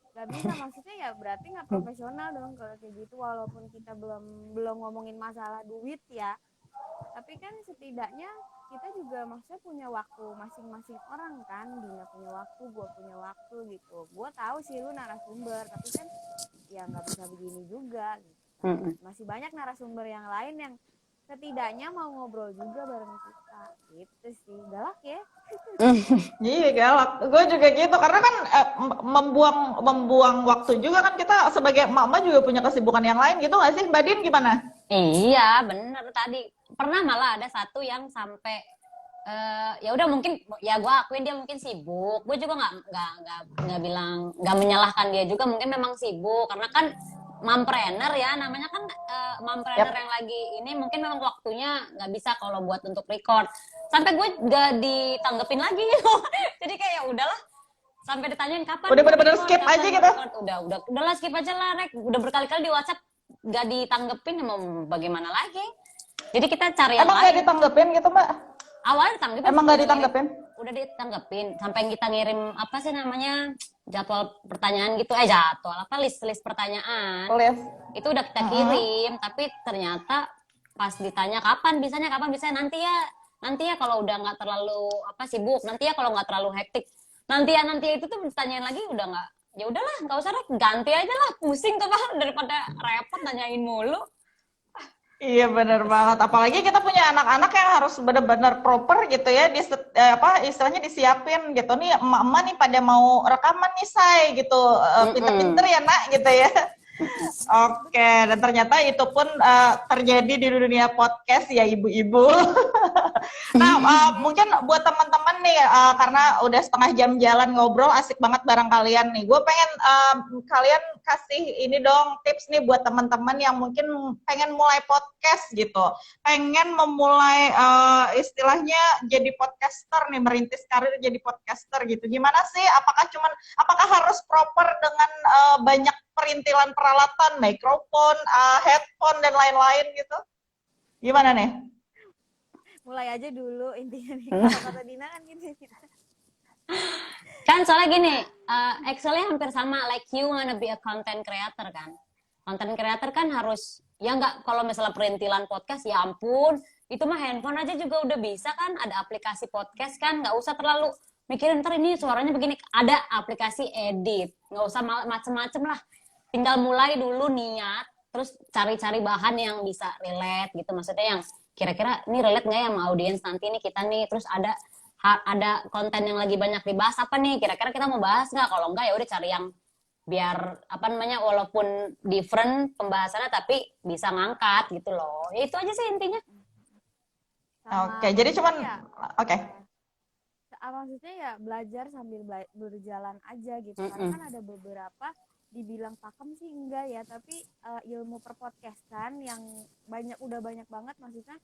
Gak bisa, maksudnya ya berarti nggak profesional dong kalau kayak gitu, walaupun kita belum ngomongin masalah duit ya, tapi kan setidaknya kita juga maksudnya punya waktu masing-masing orang kan. Dina punya waktu, gue punya waktu gitu. Gue tahu sih lu narasumber, tapi kan ya nggak bisa begini juga gitu. Masih banyak narasumber yang lain yang setidaknya mau ngobrol juga bareng kita. Gitu sih, galak ya. Iya galak. Gue juga gitu karena kan membuang waktu juga kan kita sebagai emak-emak juga punya kesibukan yang lain gitu nggak sih? Mbak Din gimana? Iya, bener tadi. Pernah malah ada satu yang sampai ya udah mungkin ya gue akuin dia mungkin sibuk. Gue juga nggak bilang nggak menyalahkan dia juga mungkin memang sibuk karena kan mompreneur ya namanya kan mompreneur Yap. yang lagi ini mungkin memang waktunya nggak bisa kalau buat untuk record. Sampai gue nggak ditanggepin lagi gitu. Jadi kayak ya udahlah sampai ditanyain kapan Udah mau bener-bener record, skip kapan aja mau gitu. record. Udahlah skip aja lah Rek. Udah berkali-kali di WhatsApp nggak ditanggepin mau bagaimana lagi. Jadi kita cari yang Emang nggak lain. ditanggepin gitu Mbak? Awalnya ditanggepin. Emang nggak ditanggepin? Udah ditanggepin. Sampai kita ngirim apa sih namanya jadwal pertanyaan gitu. Jadwal apa list pertanyaan. Live. Itu udah kita kirim. Tapi ternyata pas ditanya kapan bisanya nanti ya kalau udah nggak terlalu apa sibuk. Nanti ya kalau nggak terlalu hektik. Nanti ya itu tuh ditanyain lagi udah nggak. Ya udahlah nggak usah deh ganti aja lah pusing tuh Pak daripada repot nanyain mulu. Iya bener banget. Apalagi kita punya anak-anak yang harus bener-bener proper gitu ya. Apa istilahnya disiapin gitu. Nih emak-emak nih pada mau rekaman nih say gitu. Pinter-pinter ya nak gitu ya. Oke, dan ternyata itu pun terjadi di dunia podcast ya ibu-ibu. Nah, mungkin buat teman-teman nih, karena udah setengah jam jalan ngobrol, asik banget bareng kalian nih. Gue pengen kalian kasih ini dong tips nih buat teman-teman yang mungkin pengen mulai podcast gitu, pengen memulai istilahnya jadi podcaster nih, merintis karir jadi podcaster gitu. Gimana sih? Apakah harus proper dengan banyak perintilan peralatan, mikrofon, headphone dan lain-lain gitu? Gimana nih? Mulai aja dulu intinya nih. Kalau kata Dina kan gitu. Kan soalnya gini, actually hampir sama, like you wanna be a content creator kan. Content creator kan harus, ya nggak, kalau misalnya perintilan podcast, ya ampun, itu mah handphone aja juga udah bisa kan, ada aplikasi podcast kan, nggak usah terlalu mikirin, ntar ini suaranya begini, ada aplikasi edit, nggak usah macem-macem lah. Tinggal mulai dulu niat, terus cari-cari bahan yang bisa relate gitu, maksudnya yang kira-kira ini relate nggak ya sama audiens nanti nih kita nih, terus ada konten yang lagi banyak dibahas apa nih, kira-kira kita mau bahas nggak, kalau enggak ya udah cari yang biar apa namanya walaupun different pembahasannya tapi bisa ngangkat gitu loh, ya itu aja sih intinya. Oke, jadi cuman oke. Maksudnya ya belajar sambil berjalan aja gitu. Karena kan ada beberapa dibilang pakem sih enggak ya, tapi ilmu perpodcastan yang udah banyak banget, maksudnya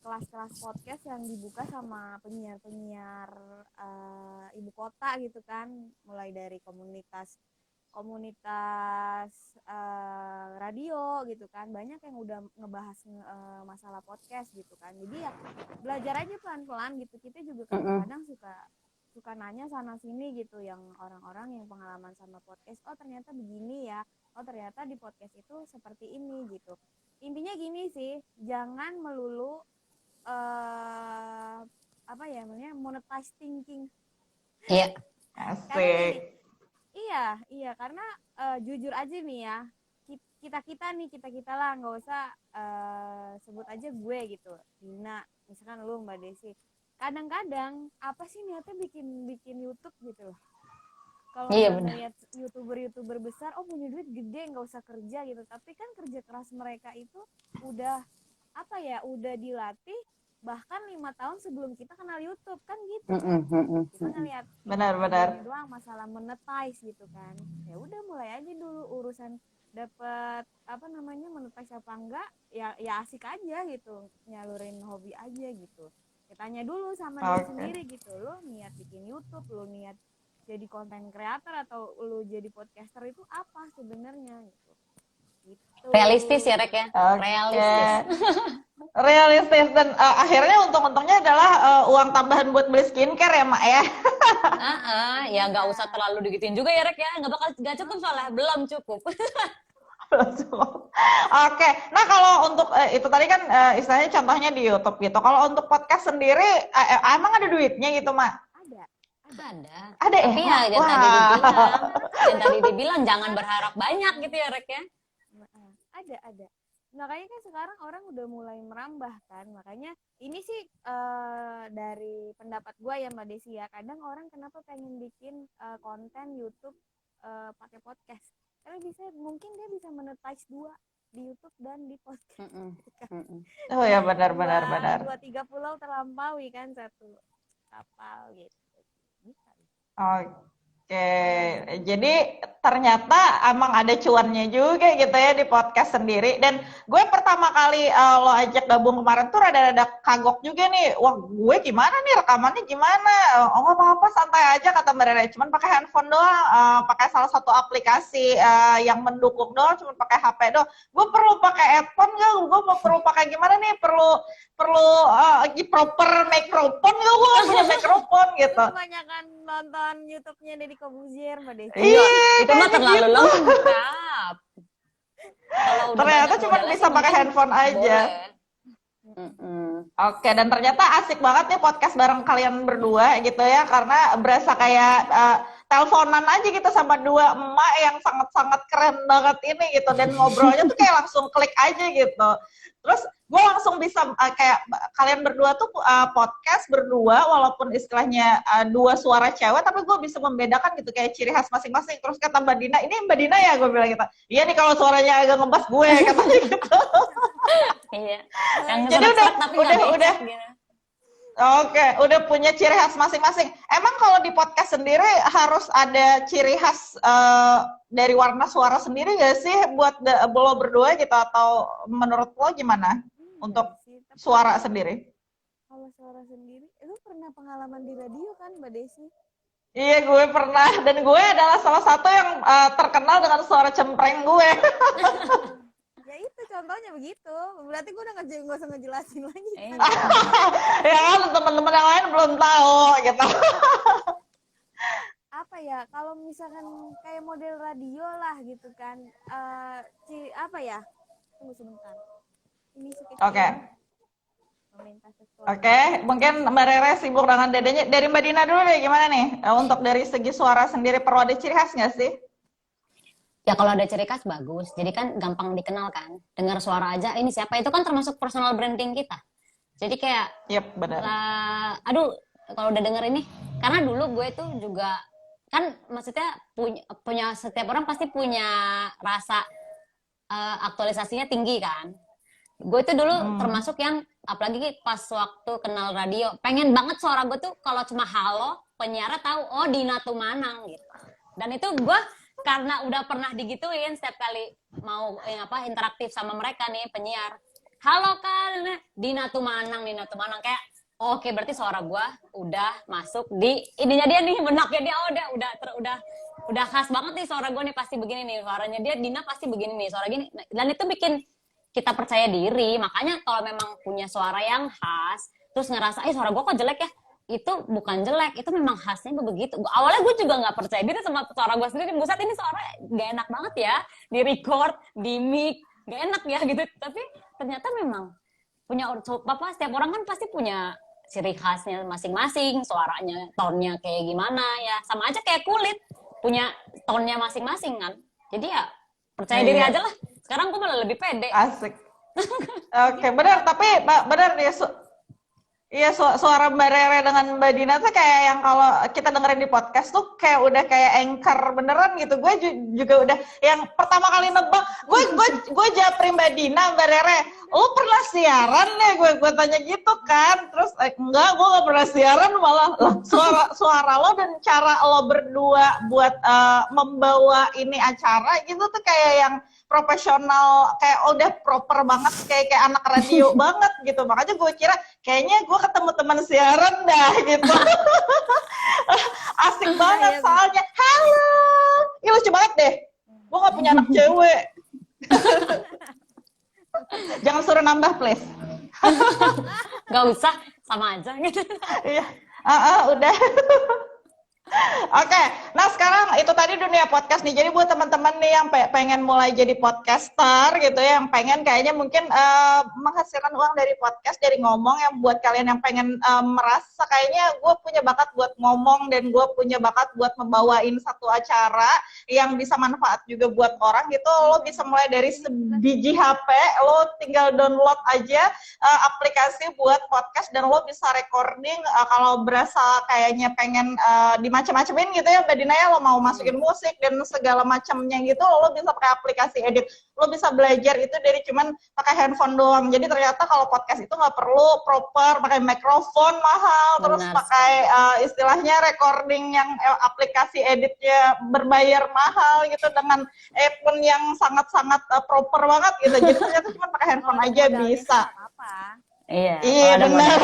kelas-kelas podcast yang dibuka sama penyiar-penyiar ibu kota gitu kan, mulai dari komunitas radio gitu kan, banyak yang udah ngebahas masalah podcast gitu kan. Jadi ya belajar aja pelan-pelan gitu. Kita juga kadang-kadang suka nanya sana sini gitu, yang orang-orang yang pengalaman sama podcast, oh ternyata begini ya, oh ternyata di podcast itu seperti ini gitu. Intinya gini sih, jangan melulu apa ya namanya, monetize thinking. Iya. Asik. Iya, karena jujur aja nih ya, kita lah, nggak usah sebut aja gue gitu, Dina, misalkan lu, Mbak Desi. Kadang-kadang apa sih niatnya bikin YouTube gitu loh. Kalau ngeliat youtuber besar, oh punya duit gede, nggak usah kerja gitu. Tapi kan kerja keras mereka itu udah udah dilatih bahkan 5 tahun sebelum kita kenal YouTube kan gitu. Kita ngeliat benar doang masalah monetize gitu kan. Ya udah mulai aja dulu urusan dapat monetize apa enggak, ya asik aja gitu, nyalurin hobi aja gitu. Tanya dulu sama diri sendiri gitu, lo niat bikin YouTube, lo niat jadi konten creator, atau lo jadi podcaster itu apa sebenarnya gitu. Realistis ya Rek ya. Realistis dan akhirnya untung-untungnya adalah uang tambahan buat beli skincare ya Mak ya. Ya nggak usah terlalu digituin juga ya Rek ya, nggak cukup soalnya, belum cukup. Oke, nah kalau untuk itu tadi kan istilahnya contohnya di YouTube gitu. Kalau untuk podcast sendiri emang ada duitnya gitu Mak? Ada tapi ya yang tadi dibilang jangan berharap banyak gitu ya Rek ya. Ada makanya kan sekarang orang udah mulai merambah kan, makanya ini sih dari pendapat gue ya Mbak Desi ya, kadang orang kenapa pengen bikin konten YouTube pakai podcast, karena bisa mungkin dia bisa monetize dua di YouTube dan di podcast. Mm-mm. Mm-mm. Oh ya, benar benar benar. Dua tiga pulau terlampaui kan satu kapal gitu. Bisa. Oke, jadi ternyata emang ada cuannya juga gitu ya di podcast sendiri. Dan gue pertama kali lo ajak gabung kemarin tuh rada-rada kagok juga nih. Wah, gue gimana nih, rekamannya gimana? Oh, nggak apa-apa, santai aja kata Mbak Rere. Cuman pakai handphone doang, pakai salah satu aplikasi yang mendukung doang, cuman pakai HP doang. Gue perlu pakai headphone nggak? Gue mau perlu pakai gimana nih? Perlu proper microphone nggak? Gue nggak punya microphone gitu. Kebanyakan nonton YouTube-nya Deddy Kobuzier, Mbak Desi. Iya, itu mah kayak terlalu gitu. lengkap. Kalau udah Ternyata banyak cuma modalnya bisa sih pakai mungkin handphone aja. boleh. Mm-mm. Oke, dan ternyata asik banget nih podcast bareng kalian berdua gitu ya, karena berasa kayak teleponan aja gitu sama dua emak yang sangat-sangat keren banget ini gitu, dan ngobrolnya tuh kayak langsung klik aja gitu. Terus gue langsung bisa kayak kalian berdua tuh podcast berdua walaupun istilahnya dua suara cewek, tapi gue bisa membedakan gitu kayak ciri khas masing-masing. Terus kata Mbak Dina, ini Mbak Dina ya, gue bilang gitu. Iya nih kalau suaranya agak ngebas gue katanya gitu. Iya. Yang Jadi serak tapi nggak becek udah. gitu. Oke, udah punya ciri khas masing-masing. Emang kalau di podcast sendiri harus ada ciri khas dari warna suara sendiri nggak sih buat lo berdua gitu, atau menurut lo gimana untuk Sih, tapi suara sendiri? kalau suara sendiri, lu pernah pengalaman di radio kan, Mbak Desi? Iya, gue pernah, dan gue adalah salah satu yang terkenal dengan suara cempreng gue. Ya itu contohnya begitu. Berarti gue udah nggak usah ngejelasin lagi. Iya. Ya kan, teman-teman yang lain belum tahu gitu. Apa ya? Kalau misalkan kayak model radio lah gitu kan. Apa ya? Tunggu sebentar. Ini sedikit. Oke. Meminta sesuatu. Oke, mungkin Mbak Rere sibuk dengan dedenya. Dari Mbak Dina dulu deh, gimana nih? Untuk dari segi suara sendiri, perlu ada ciri khas nggak sih? Ya kalau ada ciri khas bagus. Jadi kan gampang dikenal kan. Dengar suara aja ini siapa, itu kan termasuk personal branding kita. Jadi kayak Yep, benar. aduh kalau udah denger ini, karena dulu gue tuh juga kan maksudnya punya setiap orang pasti punya rasa aktualisasinya tinggi kan. Gue tuh dulu termasuk yang apalagi pas waktu kenal radio, pengen banget suara gue tuh kalau cuma halo penyiar tahu oh Dina Tumanang gitu. Dan itu gue karena udah pernah digituin setiap kali mau interaktif sama mereka nih penyiar. Halo kan, Dina Tumanang kayak oke, berarti suara gua udah masuk di ininya dia nih, benaknya dia udah khas banget nih suara gua nih, pasti begini nih suaranya dia, Dina pasti begini nih suara gini. Dan itu bikin kita percaya diri. Makanya kalau memang punya suara yang khas terus ngerasa suara gua kok jelek ya, itu bukan jelek, itu memang khasnya begitu. Awalnya gue juga nggak percaya diri sama suara gue sendiri. Buset, ini suara gak enak banget ya, di record, di mic, gak enak ya gitu. Tapi ternyata memang punya setiap orang kan pasti punya ciri khasnya masing-masing, suaranya, tone-nya kayak gimana ya. Sama aja kayak kulit, punya tone-nya masing-masing kan. Jadi ya percaya diri aja lah. Sekarang gue malah lebih pede. Asik. Oke, benar, tapi benar ya. Iya, suara Mbak Rere dengan Mbak Dina tuh kayak yang kalau kita dengerin di podcast tuh kayak udah kayak anchor beneran gitu. Gue juga udah yang pertama kali nebak, gue japri Mbak Dina, Mbak Rere, lo pernah siaran deh? Gue tanya gitu kan. Terus enggak, gue gak pernah siaran, malah suara lo dan cara lo berdua buat membawa ini acara gitu tuh kayak yang profesional, kayak udah proper banget, kayak anak radio banget gitu. Makanya gue kira kayaknya gue ketemu teman siaran dah gitu. Asik banget soalnya. Halo, ini lucu banget deh. Gue gak punya anak cewek. Jangan suruh nambah please. Gak usah, sama aja gitu. Iya, udah. Oke, Nah sekarang itu tadi dunia podcast nih. Jadi buat teman-teman nih yang pengen mulai jadi podcaster gitu ya, yang pengen kayaknya mungkin menghasilkan uang dari podcast, dari ngomong, yang buat kalian yang pengen merasa kayaknya gue punya bakat buat ngomong dan gue punya bakat buat membawain satu acara yang bisa manfaat juga buat orang gitu, lo bisa mulai dari sebiji HP, lo tinggal download aja aplikasi buat podcast dan lo bisa recording kalau berasa kayaknya pengen dimacem-macemin gitu ya Mbak Dina ya, lo mau masukin musik dan segala macamnya gitu, lo bisa pakai aplikasi edit, lo bisa belajar itu dari cuman pakai handphone doang. Jadi ternyata kalau podcast itu nggak perlu proper pakai mikrofon mahal, terus pakai istilahnya recording yang aplikasi editnya berbayar mahal gitu dengan phone yang sangat-sangat proper banget gitu. Jadi ternyata cuma pakai handphone aja bisa. Iya benar.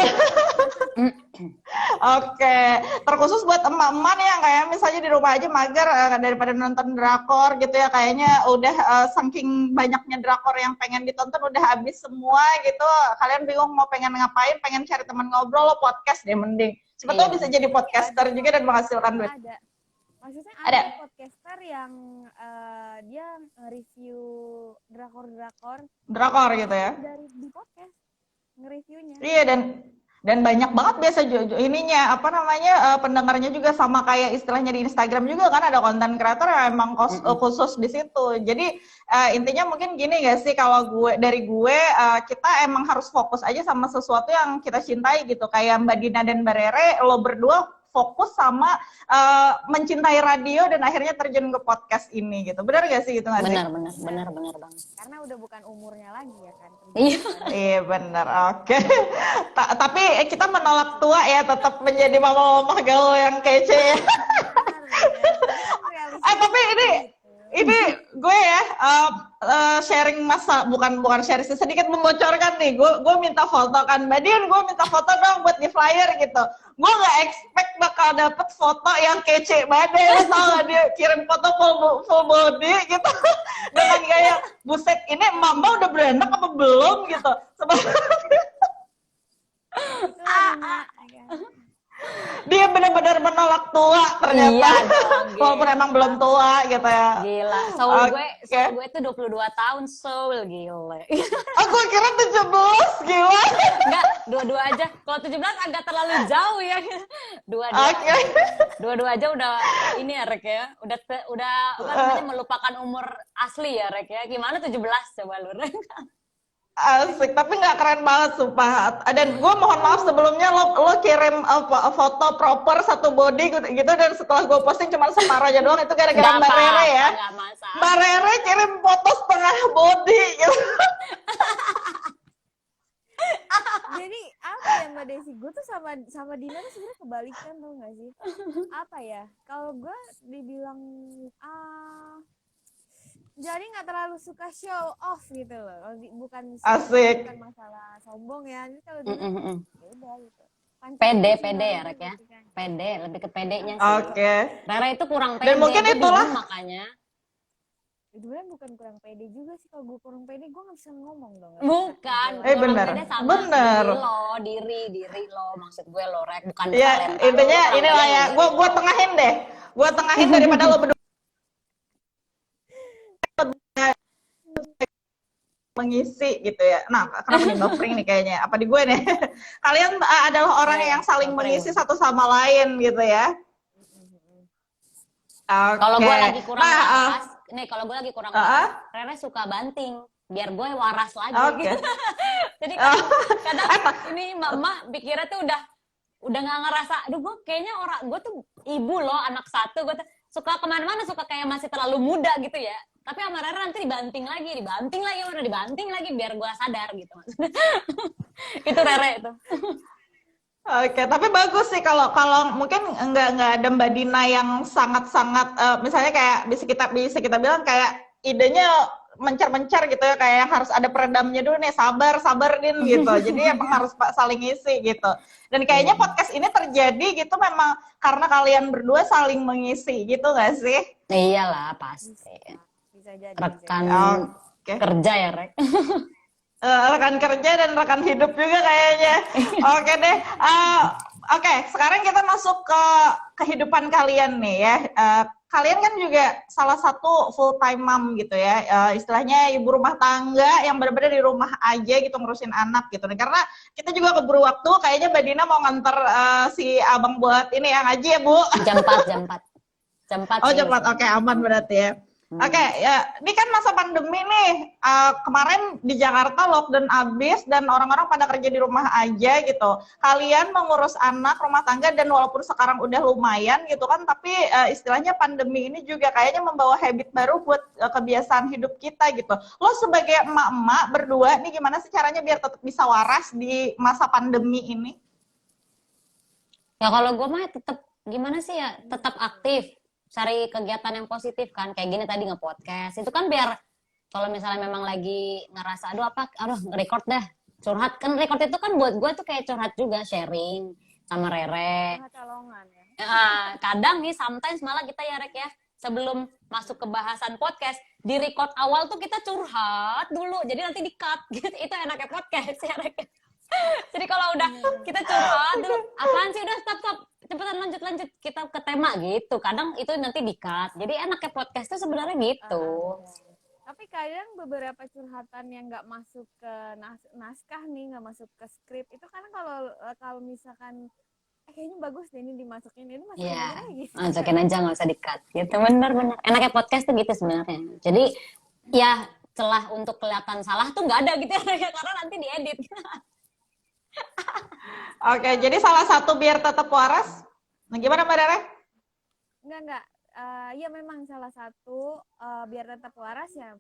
Oke, terkhusus buat emak-emak nih yang kayak misalnya di rumah aja mager daripada nonton drakor gitu ya, kayaknya udah saking banyaknya drakor yang pengen ditonton udah habis semua gitu, kalian bingung mau pengen ngapain, pengen cari teman ngobrol, lo podcast deh mending. Siapa tahu bisa jadi podcaster juga dan menghasilkan duit. Maksudnya ada podcaster yang dia nge-review drakor gitu ya. Dari di podcast nge-reviewnya. Iya, dan banyak banget biasa ininya apa namanya pendengarnya juga sama kayak istilahnya di Instagram juga kan, ada konten kreator yang emang khusus di situ. Jadi intinya mungkin gini gak sih, kalau dari gue kita emang harus fokus aja sama sesuatu yang kita cintai gitu. Kayak Mbak Dina dan Mbak Rere, lo berdua fokus sama mencintai radio dan akhirnya terjun ke podcast ini gitu. Benar gak sih gitu nggak sih? Benar banget. Karena udah bukan umurnya lagi ya kan. Iya benar. Oke. Tapi kita menolak tua ya, tetap menjadi mama-mama gaul yang kece. Tapi ini gue ya sharing bukan sharing sedikit membocorkan nih. Gue minta foto kan, Mbak Dian, gue minta foto dong buat di flyer gitu. Gue nggak expect bakal dapet foto yang kece banget, tau gak, dia kirim foto full body gitu dengan gaya buset ini mama udah beranak apa belum gitu. Dia benar-benar menolak tua ternyata. Iya dong, walaupun emang belum tua gitu ya. Gila, soul gue itu 22 tahun, soul gila. Aku kira 17, gila. Enggak, 22 aja. Kalau 17 agak terlalu jauh ya. 22 aja udah ini ya Rek ya. Udah apa namanya, melupakan umur asli ya Rek ya. Gimana 17 coba lu Rek? Asik, tapi nggak keren banget sumpah. Dan gue mohon maaf sebelumnya, lo kirim foto proper satu body gitu, dan setelah gue posting cuma separuh aja doang, itu gara-gara Mbak Rere ya. Mbak Rere kirim foto setengah body gitu. Jadi apa ya Mbak Desi, gue tuh sama Dina tuh sebenarnya kebalikan, tau nggak sih? Apa ya, kalau gue dibilang jadi nggak terlalu suka show off gitu loh, bukan masalah sombong ya. Jadi kalau beda gitu. Pede ya Rek ya. Pede, lebih ke pedenya sih. Oke. Rara itu kurang pede. Dan mungkin itulah makanya. Sebenarnya bukan kurang pede juga sih, kalau gue kurang pede gue nggak bisa ngomong dong. Bukan. Bener. Pede sama diri lo, maksud gue lo Rek, bukan ya, intinya ini lah ya. Gue tengahin deh. Gue tengahin daripada lo berdua mengisi gitu ya. Nah, kenapa nih buffering nih kayaknya? Apa di gue nih? Kalian adalah orang yang saling mengisi satu sama lain gitu ya. Kalau gue lagi kurang waras, kalau gue lagi kurang waras, Rere suka banting biar gue waras lagi. Gitu. Jadi kadang ini mama pikirnya tuh udah nggak ngerasa, aduh gue kayaknya gue tuh ibu loh, anak satu, gue suka kemana-mana, suka kayak masih terlalu muda gitu ya. Tapi sama Rere nanti dibanting lagi biar gue sadar gitu. Itu Rere itu. Oke, tapi bagus sih kalau mungkin nggak ada Mbak Dina yang sangat-sangat misalnya kayak bisa kita bilang kayak idenya mencar-mencar gitu ya, kayak yang harus ada peredamnya dulu nih, sabar Din gitu. Jadi emang harus saling isi gitu. Dan kayaknya podcast ini terjadi gitu memang karena kalian berdua saling mengisi gitu nggak sih? Iyalah pasti. Bisa jadi. Rekan kerja ya Rek. Rekan kerja dan rekan hidup juga kayaknya. Oke deh. Oke, sekarang kita masuk ke kehidupan kalian nih ya. Kalian kan juga salah satu full time mom gitu ya. Istilahnya ibu rumah tangga yang benar-benar di rumah aja gitu ngurusin anak gitu. Karena kita juga keburu waktu, kayaknya Mbak Dina mau nganter si abang buat ini yang ngaji ya, Bu. Jam 4, jam 4. Jam 4 Oh, sih. cepat. Oke, aman berarti ya. Oke, ya, ini kan masa pandemi nih. Kemarin di Jakarta lockdown abis dan orang-orang pada kerja di rumah aja gitu. Kalian mengurus anak, rumah tangga, dan walaupun sekarang udah lumayan gitu kan, tapi istilahnya pandemi ini juga kayaknya membawa habit baru buat kebiasaan hidup kita gitu. Lo sebagai emak-emak berdua nih gimana sih caranya biar tetap bisa waras di masa pandemi ini? Ya kalau gue mah tetap gimana sih ya, tetap aktif, cari kegiatan yang positif kan, kayak gini tadi nge-podcast, itu kan biar kalau misalnya memang lagi ngerasa, aduh record dah, curhat, kan record itu kan buat gue tuh kayak curhat juga, sharing sama Rere. Colongan ya. Ya, kadang nih, sometimes malah kita ya Rek ya, sebelum masuk ke bahasan podcast, di record awal tuh kita curhat dulu, jadi nanti di-cut, gitu. Itu enaknya podcast ya Rek. Jadi kalau udah kita curhat dulu, apaan sih, udah stop, cepetan lanjut kita ke tema gitu. Kadang itu nanti di-cut. Jadi enaknya podcast tuh sebenarnya gitu. Tapi kadang beberapa curhatan yang nggak masuk ke naskah nih, nggak masuk ke skrip, itu kan kalau misalkan kayaknya bagus deh ini dimasukin, ini masukin Iya, aja gitu. masukin aja nggak usah di-cut. Gitu, bener. Enaknya podcast tuh gitu sebenarnya. Jadi ya celah untuk kelihatan salah tuh nggak ada gitu ya, karena nanti diedit. Oke, jadi salah satu biar tetap waras. Nah, gimana Mbak Rere? Enggak. Ya memang salah satu biar tetap waras ya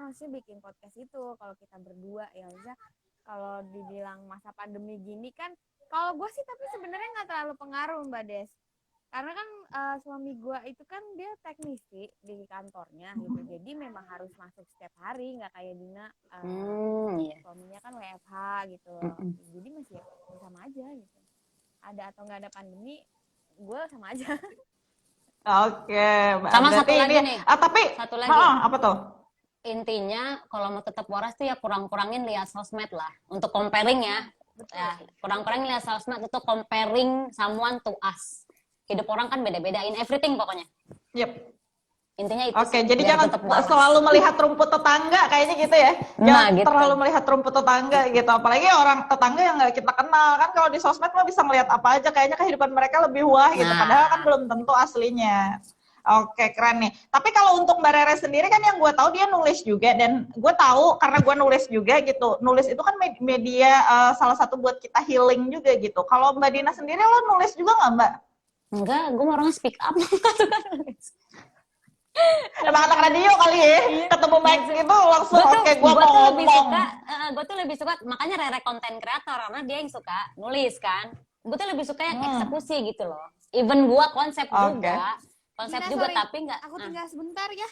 maksudnya bikin podcast itu kalau kita berdua ya maksudnya kalau dibilang masa pandemi gini kan kalau gue sih tapi sebenarnya nggak terlalu pengaruh Mbak Des karena kan suami gue itu kan dia teknisi di kantornya gitu jadi memang harus masuk setiap hari nggak kayak Dina Iya. suaminya kan WFH gitu jadi masih sama aja gitu ada atau nggak ada pandemi gue sama aja. Oke, Sama berarti satu lagi ini, nih. tapi Satu lagi. apa tuh? Intinya kalau mau tetap waras tuh ya kurang-kurangin lihat sosmed lah. Untuk comparing ya. Ya, kurang-kurangin lihat sosmed itu comparing someone to us. Hidup orang kan beda-beda in everything pokoknya. Yep. Intinya itu. Oke, sih, jadi biar jangan tetap waras. selalu melihat rumput tetangga kayaknya gitu ya. Jangan gitu. terlalu melihat rumput tetangga gitu. Apalagi orang tetangga yang nggak kita kenal kan kalau di sosmed mah bisa ngelihat apa aja. Kayaknya kehidupan mereka lebih wah gitu. Padahal kan belum tentu aslinya. Oke, keren nih. Tapi kalau untuk Mbak Rere sendiri kan yang gue tahu dia nulis juga dan gue tahu karena gue nulis juga gitu. Nulis itu kan media salah satu buat kita healing juga gitu. Kalau Mbak Dina sendiri lo nulis juga nggak Mbak? Enggak, gue mau orangnya speak up. Emang anak radio kali ya, ketemu mic gitu langsung oke gue mau ngomong. Gue tuh lebih suka, makanya Rere konten kreator karena dia yang suka nulis kan. Gue tuh lebih suka yang eksekusi gitu loh. Even gue konsep juga. Konsep Dina, juga sorry. tapi nggak. Aku tinggal sebentar ya.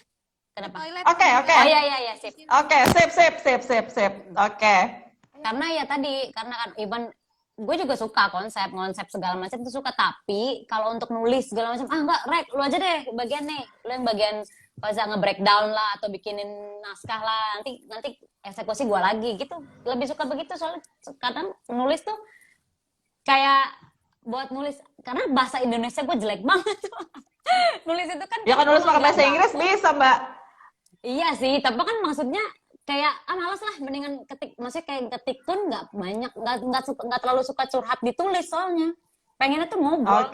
Kenapa? Toilet. Oke. Oh iya sip. Oke, sip. Oke. Karena ya tadi karena kan even gue juga suka konsep segala macam itu suka tapi kalau untuk nulis segala macam enggak Rek lu aja deh bagian nih lu yang bagian pas nge-breakdown lah atau bikinin naskah lah nanti eksekusi gue lagi gitu lebih suka begitu soalnya kadang nulis tuh kayak buat nulis karena bahasa Indonesia gue jelek banget nulis itu kan ya kan nulis pakai bahasa Inggris bisa Mbak. Iya sih tapi kan maksudnya kayak malas lah mendingan ketik maksudnya kayak ketik pun nggak banyak nggak terlalu suka curhat ditulis soalnya pengennya tuh ngobrol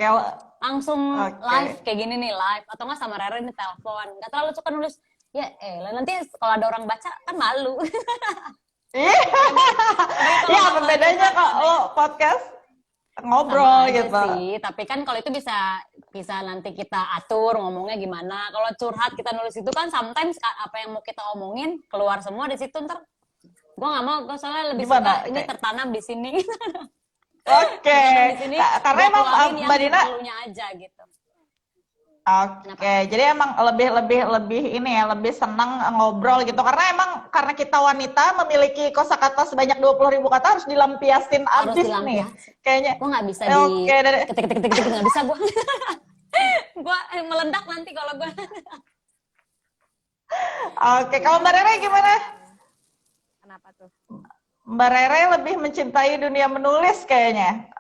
langsung live kayak gini nih live atau nggak sama Rere nih telepon nggak terlalu suka nulis ya nanti kalau ada orang baca kan malu. Ya apa bedanya kalau podcast ngobrol gitu sih tapi kan kalau itu bisa nanti kita atur ngomongnya gimana kalau curhat kita nulis itu kan sometimes apa yang mau kita omongin keluar semua di situ ntar gue nggak mau gue soalnya lebih suka ini tertanam di sini. Oke. Karena emang Mbak Dina aja gitu. Oke, jadi emang lebih ini ya, lebih senang ngobrol gitu. Karena kita wanita memiliki kosakata sebanyak 20.000 kata harus dilampiasin abis nih. Kayaknya. Gue nggak bisa ketik nggak bisa gue. Gue meledak nanti kalau gue. Oke, kalau Mbak Rere gimana? Kenapa tuh? Mbak Rere lebih mencintai dunia menulis kayaknya.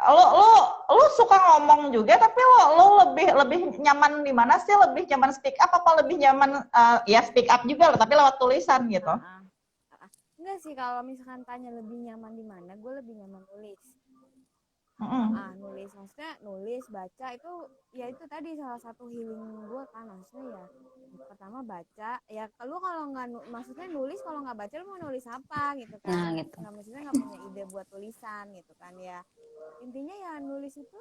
Lu suka ngomong juga, tapi lu lebih nyaman di mana sih? Lebih nyaman speak up apa lebih nyaman ya speak up juga loh, tapi lewat tulisan gitu? Ah, ah, ah. Enggak sih, kalau misalkan tanya lebih nyaman di mana, gue lebih nyaman nulis. Mm-mm. Nulis, maksudnya nulis, baca itu ya itu tadi salah satu healing gue kan, maksudnya ya pertama baca ya. Kalau nggak maksudnya nulis, kalau nggak baca lu mau nulis apa gitu kan, Nah gitu. nggak, maksudnya nggak punya ide buat tulisan gitu kan ya. Intinya ya nulis itu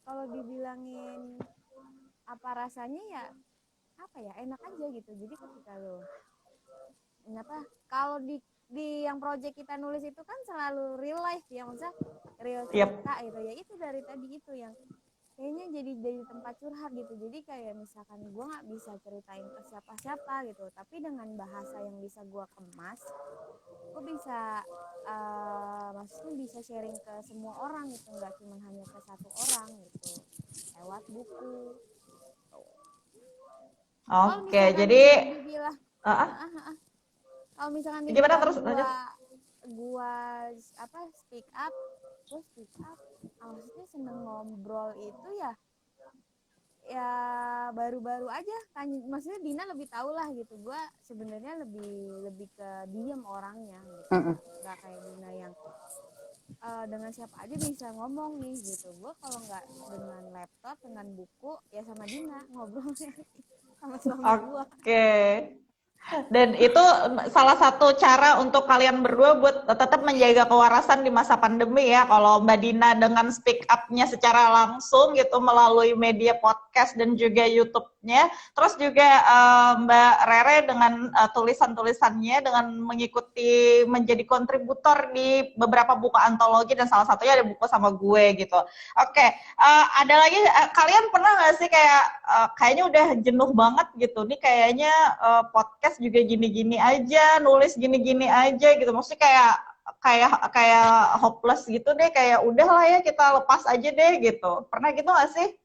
kalau dibilangin apa rasanya ya apa ya, enak aja gitu. Jadi ketika lo apa, kalau di yang project kita nulis itu kan selalu real life ya, maksudnya real Yep. cerita gitu ya. Itu dari tadi itu yang kayaknya jadi tempat curhat gitu. Jadi kayak misalkan gue nggak bisa ceritain ke siapa-siapa gitu, tapi dengan bahasa yang bisa gue kemas, gue bisa maksudnya bisa sharing ke semua orang gitu, nggak cuma hanya ke satu orang gitu, lewat buku. Kalau Oke, misalkan jadi dibilang uh, kalau misalkan gimana dibilang terus lanjut? gua apa speak up, gue speak up, maksudnya seneng ngobrol itu ya baru-baru aja tanya, maksudnya Dina lebih tahu lah gitu. Gue sebenarnya lebih ke diem orangnya gitu, nggak kayak Dina yang dengan siapa aja bisa ngomong nih gitu. Gue kalau nggak dengan laptop, dengan buku, ya sama Dina ngobrolnya sama suami gue. Oke. Dan itu salah satu cara untuk kalian berdua buat tetap menjaga kewarasan di masa pandemi ya. Kalau Mbak Dina dengan speak up-nya secara langsung gitu melalui media podcast dan juga YouTube-nya. Terus juga Mbak Rere dengan tulisan-tulisannya, dengan mengikuti menjadi kontributor di beberapa buku antologi, dan salah satunya ada buku sama gue gitu. Oke, ada lagi, kalian pernah nggak sih kayak kayaknya udah jenuh banget gitu nih, kayaknya podcast juga gini-gini aja, nulis gini-gini aja gitu, maksudnya kayak hopeless gitu deh, kayak udahlah ya kita lepas aja deh gitu. Pernah gitu nggak sih?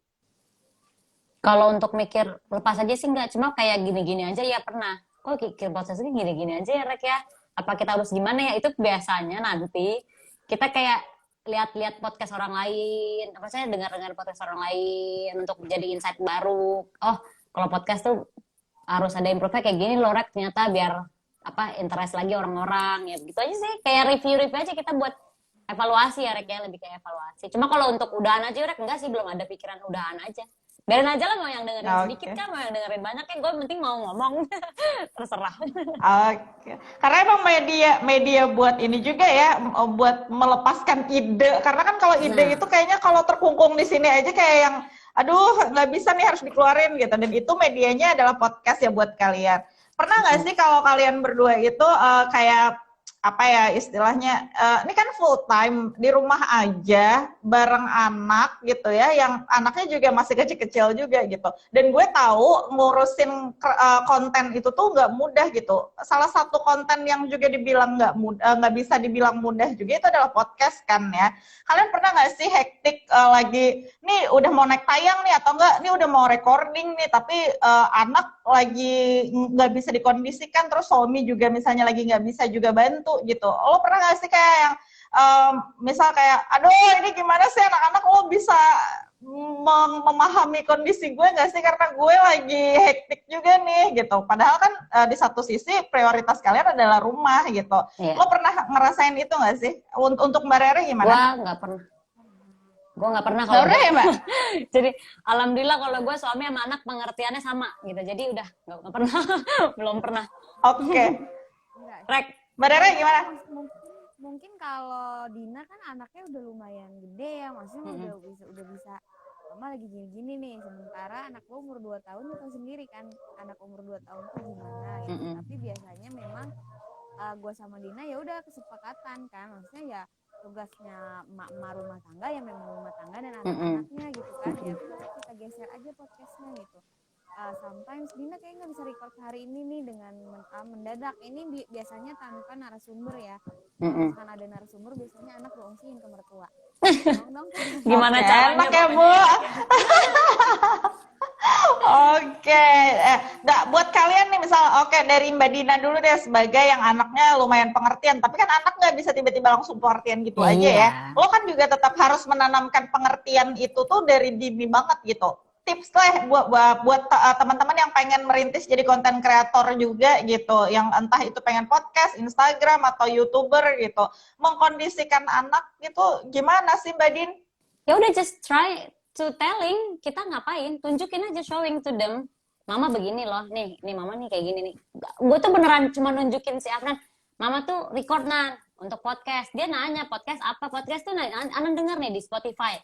Kalau untuk mikir lepas aja sih nggak, cuma kayak gini-gini aja ya pernah. Kok pikir prosesnya gini-gini aja ya Rek ya? Apa kita harus gimana ya? Itu biasanya nanti kita kayak lihat-lihat podcast orang lain, apa saya dengar-dengar podcast orang lain untuk jadi insight baru. Oh, kalau podcast tuh harus ada improve kayak gini loh Rek, ternyata biar apa interest lagi orang-orang ya gitu aja sih. Kayak review-review aja kita buat evaluasi ya Rek ya, lebih kayak evaluasi. Cuma kalau untuk udahan aja Rek enggak sih, belum ada pikiran udahan aja. Biarin aja lah, mau yang dengerin sedikit kan, mau yang dengerin banyak kan, gue penting mau ngomong. Terserah. Oke. Karena emang media buat ini juga ya, buat melepaskan ide. Karena kan kalau ide itu kayaknya kalau terkungkung di sini aja kayak yang aduh nggak bisa nih, harus dikeluarin gitu. Dan itu medianya adalah podcast ya buat kalian. Pernah nggak sih kalau kalian berdua itu kayak apa ya istilahnya, ini kan full time di rumah aja bareng anak gitu ya, yang anaknya juga masih kecil-kecil juga gitu. Dan gue tahu ngurusin konten itu tuh nggak mudah gitu. Salah satu konten yang juga dibilang nggak bisa dibilang mudah juga itu adalah podcast kan ya. Kalian pernah nggak sih hektik lagi nih udah mau naik tayang nih, atau enggak nih udah mau recording nih, tapi anak lagi nggak bisa dikondisikan, terus suami juga misalnya lagi nggak bisa juga bantu gitu. Lo pernah nggak sih kayak yang misal kayak aduh ini gimana sih anak-anak, lo bisa memahami kondisi gue nggak sih, karena gue lagi hektik juga nih gitu. Padahal kan di satu sisi prioritas kalian adalah rumah gitu. Iya. Lo pernah ngerasain itu nggak sih? Untuk Mbak Rere gimana? Gue nggak pernah kalau ya Mbak. Jadi alhamdulillah kalau gue suami sama anak pengertiannya sama gitu, jadi udah nggak pernah belum pernah. Oke. Rek, Mbak Rere gimana? Mungkin kalau Dina kan anaknya udah lumayan gede ya, maksudnya udah bisa mama lagi gini-gini nih, sementara anak gue umur 2 tahun, lu tahu sendiri kan anak umur 2 tahun tuh gimana gitu. Tapi biasanya memang gue sama Dina ya udah kesepakatan kan, maksudnya ya tugasnya emak-emak rumah tangga ya memang rumah tangga dan anak-anaknya gitu kan, ya udah kita geser aja podcastnya gitu. Sometimes Dina kayak nggak bisa record hari ini nih dengan mendadak. Ini biasanya tanpa narasumber ya. Misalkan ada narasumber, biasanya anak gue ungsiin ke mertua. Dong, gimana caranya? Enak ya Bu. Oke, buat kalian nih misal, oke dari Mbak Dina dulu deh sebagai yang anaknya lumayan pengertian, tapi kan anak nggak bisa tiba-tiba langsung pengertian gitu aja ya. Iya. Lo kan juga tetap harus menanamkan pengertian itu tuh dari dini banget gitu. Tips lah buat teman-teman yang pengen merintis jadi konten kreator juga gitu, yang entah itu pengen podcast, Instagram atau YouTuber gitu, mengkondisikan anak gitu gimana sih Mbak Din? Ya udah, just try to telling, kita ngapain, tunjukin aja, showing to them, mama begini loh, nih mama nih kayak gini nih. Gue tuh beneran cuma nunjukin si Afnan, mama tuh record Nan untuk podcast. Dia nanya podcast apa, podcast tuh Anan denger nih di Spotify.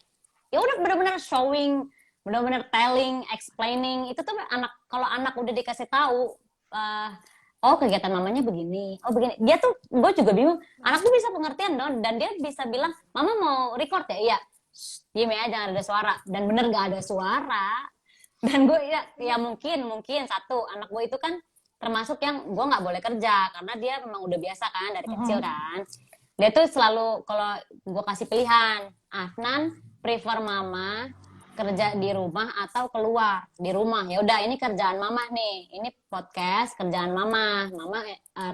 Ya udah bener-bener showing, bener-bener telling, explaining. Itu tuh kalau anak udah dikasih tahu, oh kegiatan mamanya begini, oh begini, dia tuh, gue juga bingung, anak tuh bisa pengertian dong, dan dia bisa bilang, mama mau record ya, iya, diam ya, jangan ada suara. Dan bener gak ada suara. Dan gue ya mungkin satu, anak gue itu kan termasuk yang gue nggak boleh kerja karena dia memang udah biasa kan dari kecil kan. Dia tuh selalu kalau gue kasih pilihan, Afnan prefer mama kerja di rumah atau keluar di rumah. Ya udah, ini kerjaan mama nih, ini podcast kerjaan mama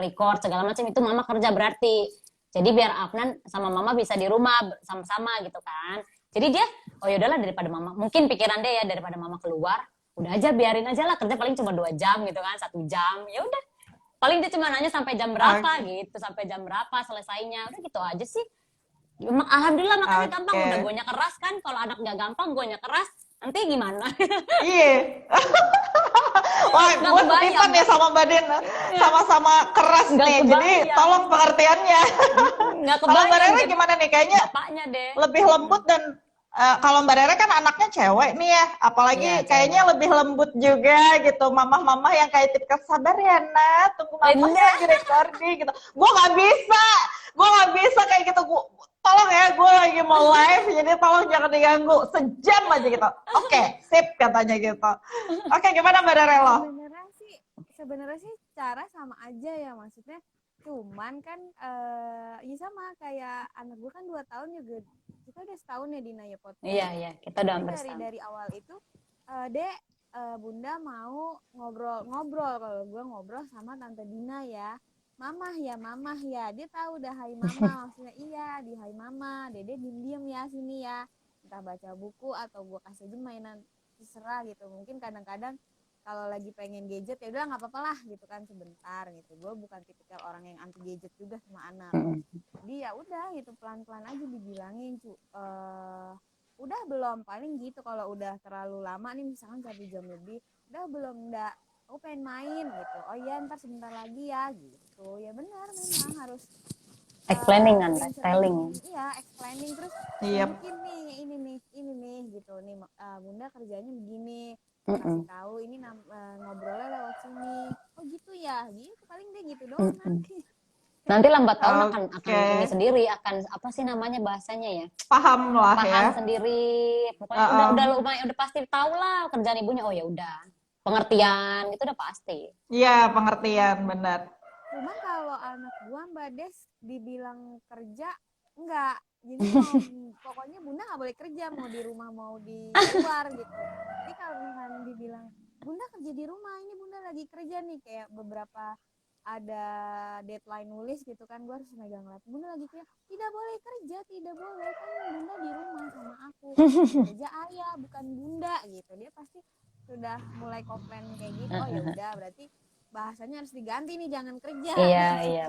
record segala macam itu mama kerja berarti. Jadi biar Afnan sama mama bisa di rumah sama-sama gitu kan. Jadi dia, oh yaudahlah daripada mama, mungkin pikiran dia ya, daripada mama keluar, udah aja biarin aja lah, kerja paling cuma 2 jam gitu kan, 1 jam, ya udah. Paling dia cuma nanya sampai jam berapa gitu, sampai jam berapa selesainya, udah gitu aja sih. Alhamdulillah makanya gampang, udah guanya keras kan, kalau anak nggak gampang guanya keras, nanti gimana? Iya. Wah, gue setipan ya sama Mbak Din, sama-sama keras nih, jadi tolong pengertiannya. Kalau Mbak Rere gimana nih? Kayaknya bapaknya deh lebih lembut dan kalau Mbak Rere kan anaknya cewek nih ya, apalagi kayaknya lebih lembut juga gitu. Mamah-mamah yang kayak tipikal sabar ya Nat, tunggu mamahnya lagi recording gitu. Gue nggak bisa kayak gitu. Tolong ya, gue lagi mau live, jadi tolong jangan diganggu, sejam aja gitu. Oke, sip katanya gitu. Oke, gimana Mbak Rere lo? Sebenarnya sih cara sama aja ya, maksudnya cuman kan ya sama kayak anak gue kan 2 tahun juga, kita udah setahun ya Dina ya podcast. Iya kita udah hampir setahun. Dari awal itu Dek, Bunda mau ngobrol kalau gue ngobrol sama Tante Dina ya, mamah ya, dia tahu udah hai mama, maksudnya iya di hai mama, Dede diem ya sini ya, entah baca buku atau gue kasih aja mainan terserah gitu. Mungkin kadang-kadang kalau lagi pengen gadget ya udah nggak apa-apa lah gitu kan sebentar gitu. Gue bukan tipikal orang yang anti gadget juga sama anak. Jadi ya udah gitu pelan-pelan aja dibilangin udah belum, paling gitu kalau udah terlalu lama nih misalkan 1 jam lebih, udah belum, enggak, aku pengen main gitu. Oh iya ntar sebentar lagi ya gitu. Ya benar memang harus explaining kan, telling. Iya, explaining terus mungkin nih ini nih gitu nih Bunda kerjanya begini. Kasih tahu ini ngobrolnya lewat sini. Oh gitu ya, gitu paling deh gitu doang nanti lambat tahun akan ini sendiri, akan apa sih namanya bahasanya ya, paham sendiri, pokoknya udah pasti tahu lah kerjaan ibunya. Oh ya udah, pengertian itu udah pasti. Iya, pengertian benar. Cuma kalau anak gua Mbak Des dibilang kerja enggak, jadi pokoknya Bunda nggak boleh kerja, mau di rumah mau di luar gitu. Jadi kalau misalnya dibilang Bunda kerja di rumah, ini Bunda lagi kerja nih, kayak beberapa ada deadline nulis gitu kan, gue harus megang laptop, Bunda lagi kerja, tidak boleh kerja, tidak boleh, kan Bunda di rumah sama aku, kerja ayah bukan Bunda gitu. Dia pasti sudah mulai komplain kayak gitu. Oh ya udah, berarti bahasanya harus diganti nih, jangan kerja. Iya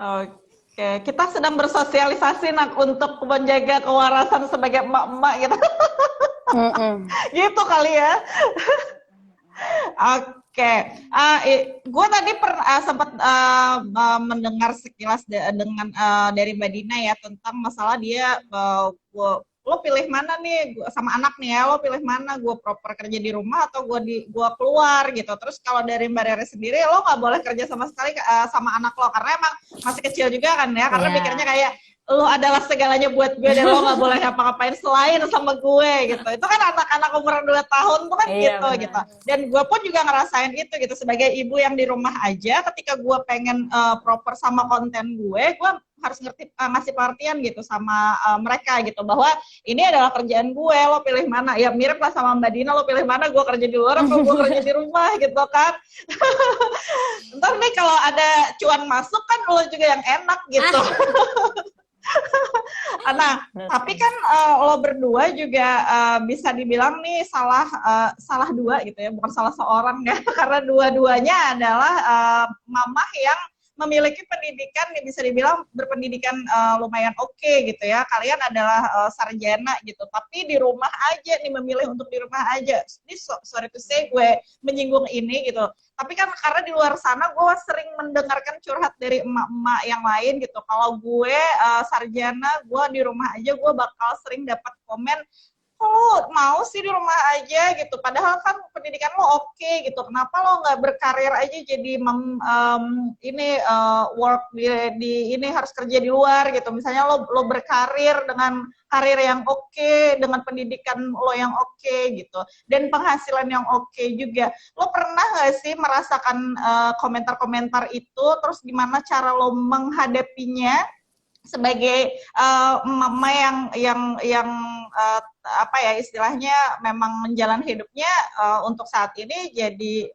Oke, kita sedang bersosialisasi nak untuk menjaga kewarasan sebagai emak-emak gitu. Gitu kali ya. Oke, gue tadi sempat mendengar sekilas dengan dari Mbak Dina ya tentang masalah dia, lo pilih mana nih sama anak nih ya, lo pilih mana, gue proper kerja di rumah atau gue keluar gitu. Terus kalau dari Mbak Rere sendiri, lo nggak boleh kerja sama sekali sama anak lo karena emang masih kecil juga kan ya, karena pikirnya kayak lo adalah segalanya buat gue dan lo nggak boleh ngapa-ngapain selain sama gue gitu. Itu kan anak-anak umuran 2 tahun tuh kan gitu. Dan gue pun juga ngerasain itu gitu sebagai ibu yang di rumah aja. Ketika gue pengen proper sama konten gue harus ngerti ngasih pengertian gitu sama mereka gitu bahwa ini adalah kerjaan gue, lo pilih mana. Ya mirip lah sama Mbak Dina, lo pilih mana, gue kerja di luar atau gue kerja di rumah gitu kan. Ntar nih kalau ada cuan masuk kan lo juga yang enak gitu. Nah, tapi kan lo berdua juga bisa dibilang nih salah dua gitu ya, bukan salah seorang ya, karena dua-duanya adalah mamah yang memiliki pendidikan yang bisa dibilang berpendidikan lumayan oke gitu ya. Kalian adalah sarjana gitu, tapi di rumah aja nih, memilih untuk di rumah aja. Ini sorry to say gue menyinggung ini gitu. Tapi kan karena di luar sana gue sering mendengarkan curhat dari emak-emak yang lain gitu. Kalau gue sarjana, gue di rumah aja, gue bakal sering dapat komen, lo mau sih di rumah aja gitu, padahal kan pendidikan lo oke gitu, kenapa lo nggak berkarir aja jadi work di ini, harus kerja di luar gitu, misalnya lo berkarir dengan karir yang oke, dengan pendidikan lo yang oke gitu, dan penghasilan yang oke juga. Lo pernah nggak sih merasakan komentar-komentar itu, terus gimana cara lo menghadapinya sebagai mama yang apa ya istilahnya memang menjalan hidupnya untuk saat ini jadi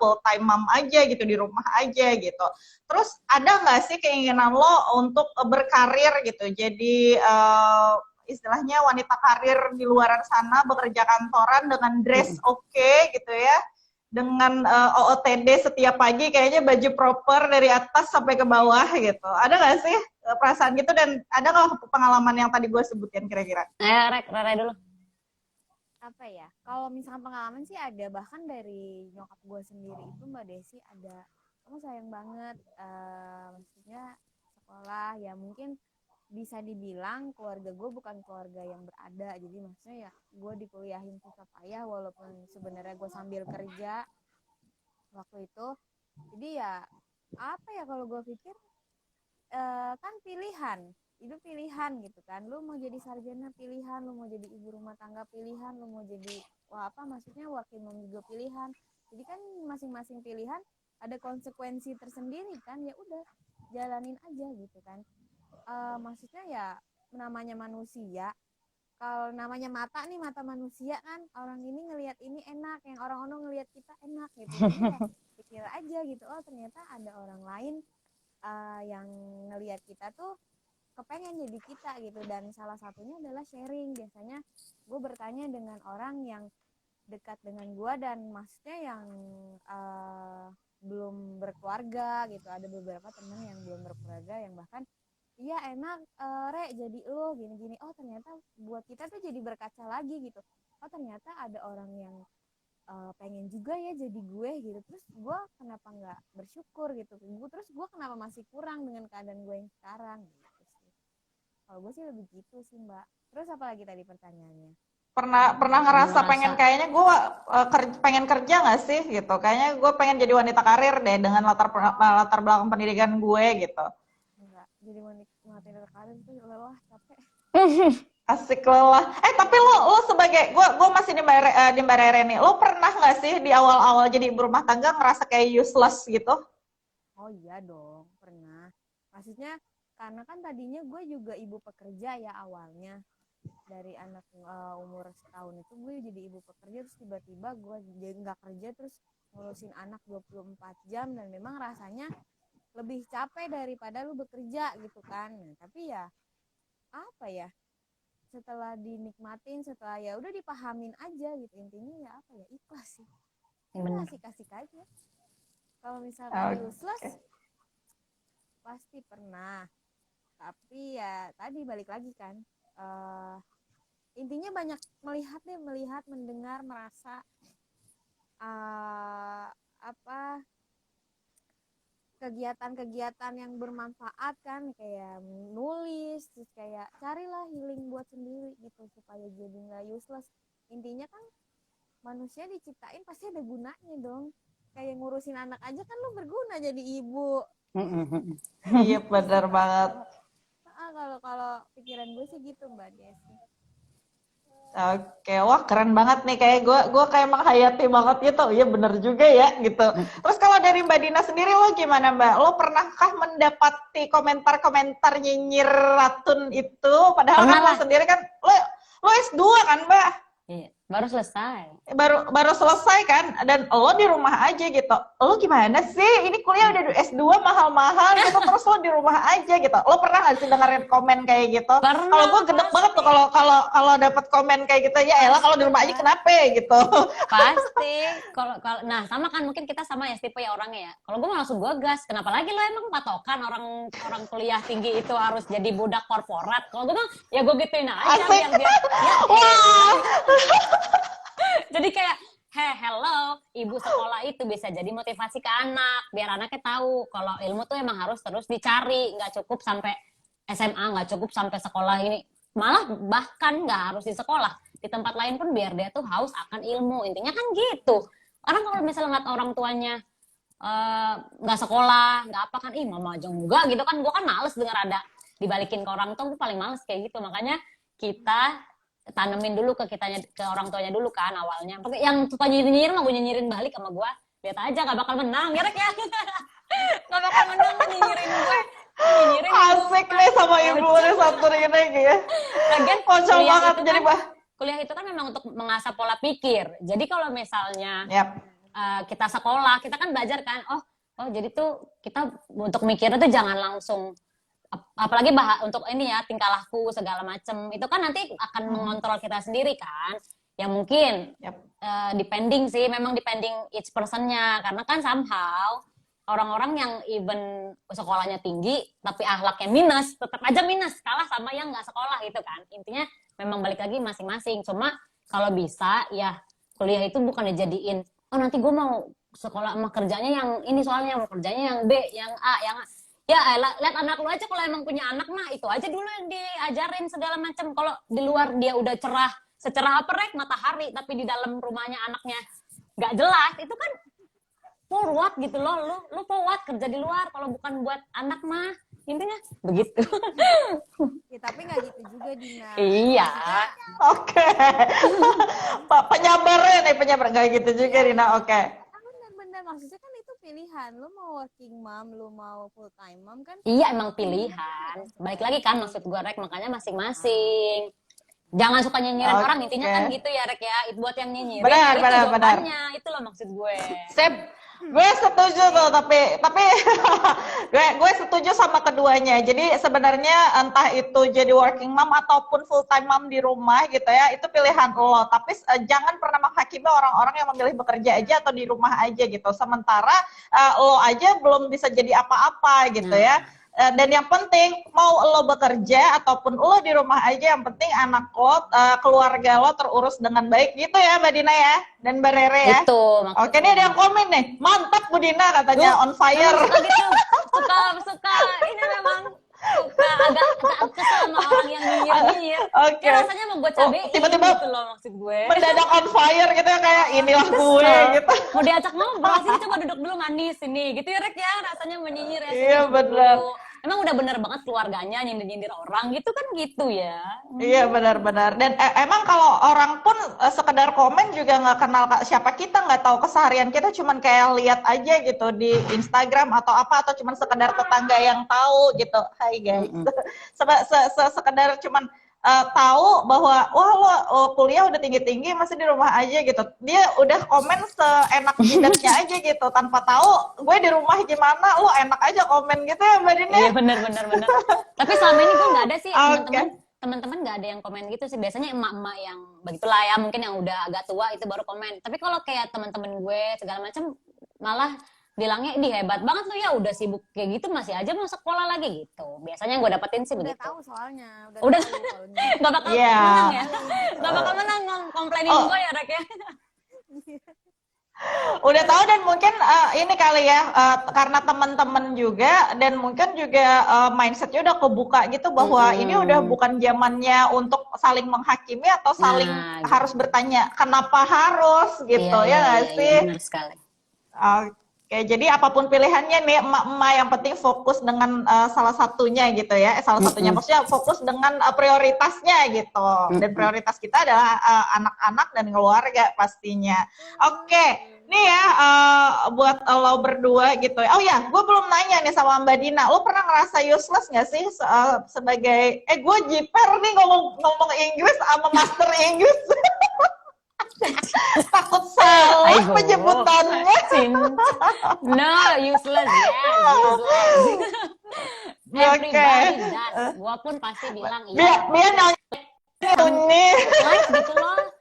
full time mom aja gitu, di rumah aja gitu. Terus ada nggak sih keinginan lo untuk berkarir gitu, jadi istilahnya wanita karir di luar sana, bekerja kantoran dengan dress oke gitu ya, dengan OOTD setiap pagi, kayaknya baju proper dari atas sampai ke bawah gitu. Ada nggak sih perasaan gitu, dan ada nggak pengalaman yang tadi gue sebutin kira-kira? Rere dulu. Apa ya? Kalau misalkan pengalaman sih ada, bahkan dari nyokap gue sendiri itu Mbak Desi ada, kamu sayang banget, maksudnya sekolah ya, mungkin bisa dibilang keluarga gue bukan keluarga yang berada, jadi maksudnya ya gue dikuliahin susah payah walaupun sebenarnya gue sambil kerja waktu itu. Jadi ya apa ya, kalau gue pikir kan pilihan, itu pilihan gitu kan, lu mau jadi sarjana pilihan, lu mau jadi ibu rumah tangga pilihan, lu mau jadi maksudnya wakil mom juga pilihan. Jadi kan masing-masing pilihan ada konsekuensi tersendiri kan, ya udah jalanin aja gitu kan. Maksudnya ya namanya manusia, kalau namanya mata nih, mata manusia kan, orang ini ngelihat ini enak, yang orang ngelihat kita enak gitu. Jadi ya pikir aja gitu, oh ternyata ada orang lain yang ngelihat kita tuh kepengen jadi kita gitu. Dan salah satunya adalah sharing. Biasanya gue bertanya dengan orang yang dekat dengan gue, dan maksudnya yang belum berkeluarga gitu. Ada beberapa temen yang belum berkeluarga yang bahkan, iya enak Re jadi lo gini-gini, oh ternyata buat kita tuh jadi berkaca lagi gitu, oh ternyata ada orang yang pengen juga ya jadi gue gitu. Terus gue kenapa nggak bersyukur gitu, terus gue kenapa masih kurang dengan keadaan gue yang sekarang gitu sih. Kalau gue sih lebih gitu sih Mbak. Terus apa lagi tadi pertanyaannya? Pernah ngerasa pengen, kayaknya gue pengen kerja nggak sih gitu, kayaknya gue pengen jadi wanita karir deh dengan latar belakang pendidikan gue gitu. Enggak, jadi wanita karir tuh lelah, capek. Asik lelah. Tapi lo sebagai gue masih di Mbak Rere nih, lo pernah nggak sih di awal-awal jadi ibu rumah tangga ngerasa kayak useless gitu? Oh iya dong, pernah. Maksudnya karena kan tadinya gue juga ibu pekerja ya awalnya. Dari anak umur setahun itu gue jadi ibu pekerja, terus tiba-tiba gue jadi nggak kerja, terus ngurusin anak 24 jam, dan memang rasanya lebih capek daripada lu bekerja gitu kan. Nah, tapi ya apa ya, setelah dinikmatin, setelah ya udah dipahamin aja gitu, intinya ya apa ya, ikhlas sih. Udah asik-asik aja. Kalau misalkan useless pasti pernah, tapi ya tadi balik lagi kan, intinya banyak melihat, mendengar, merasa kegiatan-kegiatan yang bermanfaat kan, kayak nulis, terus kayak carilah healing buat sendiri gitu supaya jadi nggak useless. Intinya kan manusia diciptain pasti ada gunanya dong, kayak ngurusin anak aja kan lu berguna jadi ibu. Iya benar banget. Kalau pikiran gue sih gitu Mbak Desi. Oke, wah keren banget nih, kayak gue kayak menghayati banget gitu. Iya bener juga ya gitu. Terus kalau dari Mbak Dina sendiri lo gimana Mbak? Lo pernahkah mendapati komentar-komentar nyinyir Ratun itu? Padahal kan Pernah lo lah. sendiri kan lo S2 kan Mbak? Iya, baru selesai. Baru selesai kan, dan lo di rumah aja gitu. Lo gimana sih, ini kuliah udah S2 mahal-mahal gitu, terus lo di rumah aja gitu. Lo pernah gak sih dengerin komen kayak gitu? Kalau gue Pernah, gedek banget tuh pasti. kalau dapet komen kayak gitu, ya elah kalau di rumah aja kenapa gitu. Pasti. Kalau nah sama kan, mungkin kita sama ya tipe ya orangnya ya. Kalau gue langsung gue gas. Kenapa lagi lo emang patokan orang orang kuliah tinggi itu harus jadi budak korporat? Kalau gue mah ya gue gituin aja Asik. biar dia ya Wah. jadi kayak hello, ibu sekolah itu bisa jadi motivasi ke anak, biar anaknya tahu kalau ilmu tuh emang harus terus dicari, nggak cukup sampai SMA, nggak cukup sampai sekolah ini, malah bahkan nggak harus di sekolah, di tempat lain pun biar dia tuh haus akan ilmu, intinya kan gitu. Orang kalau misalnya ngeliat orang tuanya nggak sekolah, nggak apa kan, ih mama aja enggak gitu kan, gue kan males denger ada dibalikin ke orang tua, gue paling males kayak gitu. Makanya kita tanemin dulu ke kitanya, ke orang tuanya dulu kan awalnya. Yang suka nyinyirin mah gue nyinyirin balik sama gue, lihat aja gak bakal menang ya Rek ya. Gak bakal menang nyinyirin gue, nyinyirin Asik nih sama ibu nih satu ini ya. Lagian Kocak kuliah banget itu jadi kan, bah. kuliah itu kan memang untuk mengasah pola pikir. Jadi kalau misalnya Yap. kita sekolah, kita kan belajar kan, oh jadi tuh kita untuk mikirnya tuh jangan langsung, apalagi untuk ini ya tingkah laku segala macem, itu kan nanti akan mengontrol kita sendiri kan. Ya mungkin Yap. depending sih, memang depending each personnya, karena kan somehow orang-orang yang even sekolahnya tinggi tapi ahlaknya minus, tetap aja minus, kalah sama yang nggak sekolah gitu kan. Intinya memang balik lagi masing-masing. Cuma kalau bisa ya kuliah itu bukan dijadiin, oh nanti gue mau sekolah sama kerjanya yang ini, soalnya mau kerjanya yang B, yang A, yang A. Ya lihat anak lu aja, kalau emang punya anak mah itu aja dulu yang diajarin segala macam. Kalau di luar dia udah cerah, secerah apa Rek matahari, tapi di dalam rumahnya anaknya nggak jelas, itu kan forward gitu loh. Lu forward kerja di luar kalau bukan buat anak mah, intinya begitu. Ya tapi nggak gitu juga Dina. Iya. Oke. Penyabarnya nih, penyabar kayak gitu juga Dina. Oke. Bener-bener, maksudnya kan itu pilihan. Lu mau working mom, lu mau full time mom kan? Iya emang pilihan. Balik lagi kan maksud gue Rek, makanya masing-masing. Jangan suka nyinyirin Oke. orang, intinya kan gitu ya Rek ya. Buat yang nyinyirin, Benar, itu benar, benar. jawabannya. Itu loh maksud gue. Sip. Gue setuju tuh, tapi gue setuju sama keduanya. Jadi sebenarnya entah itu jadi working mom ataupun full time mom di rumah gitu ya, itu pilihan lo. Tapi jangan pernah menghakimi orang-orang yang memilih bekerja aja atau di rumah aja gitu. Sementara lo aja belum bisa jadi apa-apa gitu ya. Dan yang penting mau lo bekerja ataupun lo di rumah aja, yang penting anak lo, keluarga lo terurus dengan baik gitu ya Mbak Dina ya, dan Mbak Rere ya. Itu Oke, ini ada yang komen nih, mantap Bu Dina katanya, on fire. Suka gitu, suka ini memang suka agak kesel sama orang yang nyinyir. Oke. Ya rasanya mau gue cabein tiba-tiba gitu loh maksud gue. mendadak on fire gitu ya, kayak inilah gue gitu. Mau diajak ngobrol sini, coba duduk dulu manis ini gitu ya Rek ya, rasanya menyinyir ya. Iya, duduk benar. dulu. Emang udah bener banget keluarganya nyindir-nyindir orang gitu kan gitu ya. Iya benar-benar. Dan emang kalau orang pun sekedar komen juga nggak kenal siapa kita, nggak tahu keseharian kita, cuman kayak lihat aja gitu di Instagram atau apa, atau cuman sekedar tetangga yang tahu gitu. Hai guys. Sekedar cuman tahu bahwa wah lo kuliah udah tinggi-tinggi masih di rumah aja gitu. Dia udah komen seenak jidatnya aja gitu, tanpa tahu gue di rumah gimana, lo enak aja komen gitu ya Mbak Dina. Iya benar. Tapi selama ini gue nggak ada sih Oke. teman-teman nggak ada yang komen gitu sih. Biasanya emak-emak yang begitulah ya, mungkin yang udah agak tua itu baru komen. Tapi kalau kayak teman-teman gue segala macam malah bilangnya, ini hebat banget lu ya, udah sibuk kayak gitu masih aja mau sekolah lagi gitu. Biasanya yang gue dapetin sih Udah begitu. tahu soalnya. Udah tahu soalnya. Gak bakal Iya. menang ya. Gak bakal menang komplainin Oh. gue ya Rek ya. Udah tahu, dan mungkin ini kali ya, karena teman-teman juga, dan mungkin juga mindsetnya udah kebuka gitu bahwa ini udah bukan zamannya untuk saling menghakimi atau saling Nah, gitu. harus bertanya kenapa harus gitu, ya nggak sih? Benar sekali. Oke, jadi apapun pilihannya nih emak-emak yang penting fokus dengan salah satunya gitu ya. Salah satunya maksudnya fokus dengan prioritasnya gitu. Dan prioritas kita adalah anak-anak dan keluarga pastinya. Oke, nih ya buat lo berdua gitu. Oh ya, gue belum nanya nih sama Mbak Dina. Lo pernah ngerasa useless nggak sih sebagai gue jiper nih ngomong Inggris sama master Inggris. Takut salah Aigo. penyebutannya. No, useless, useless. Everybody does. Gua pun pasti bilang iya. Biar nanya ini. Live gitu loh.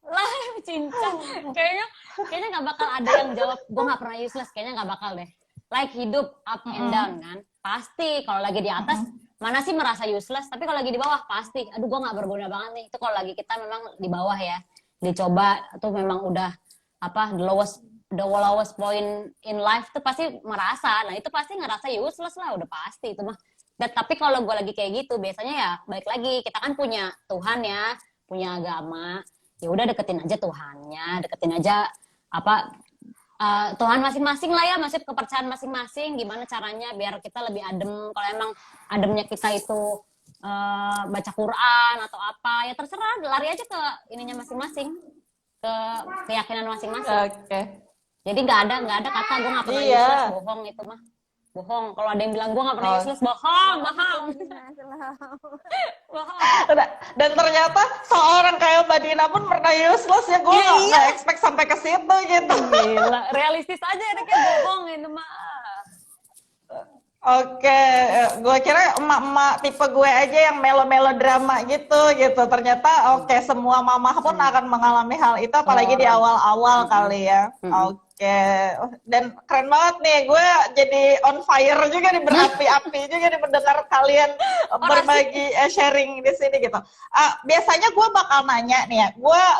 Live cincang. Kayaknya nggak bakal ada yang jawab gua nggak pernah useless. Kayaknya nggak bakal deh. Like hidup up and down kan. Pasti kalau lagi di atas mana sih merasa useless. Tapi kalau lagi di bawah pasti. Aduh gua nggak berguna banget nih. Itu kalau lagi kita memang di bawah ya. Dicoba tuh memang udah the lowest point in life tuh pasti merasa. Nah itu pasti ngerasa useless lah, udah pasti itu mah. Tapi kalau gue lagi kayak gitu biasanya ya balik lagi, kita kan punya Tuhan ya, punya agama, ya udah deketin aja Tuhannya, deketin aja Tuhan masing-masing lah ya, masih kepercayaan masing-masing, gimana caranya biar kita lebih adem. Kalau emang ademnya kita itu baca Quran atau apa, ya terserah, lari aja ke ininya masing-masing, ke keyakinan masing-masing. Oke. Jadi nggak ada kata gue nggak pernah useless, bohong itu mah, bohong. Kalau ada yang bilang gue nggak pernah useless, bohong. Dan ternyata seorang kayak Mbak Dina pun pernah useless ya, gue nggak expect sampai ke situ gitu. Gila, realistis aja ini kayak bohong itu mah. Oke, gue kira emak-emak tipe gue aja yang melo-melo drama gitu. Ternyata semua mamah pun akan mengalami hal itu, apalagi di awal-awal kali ya. Oke, dan keren banget nih, gue jadi on fire juga nih, berapi-api juga nih mendengar kalian berbagi sharing di sini gitu. Biasanya gue bakal nanya nih ya,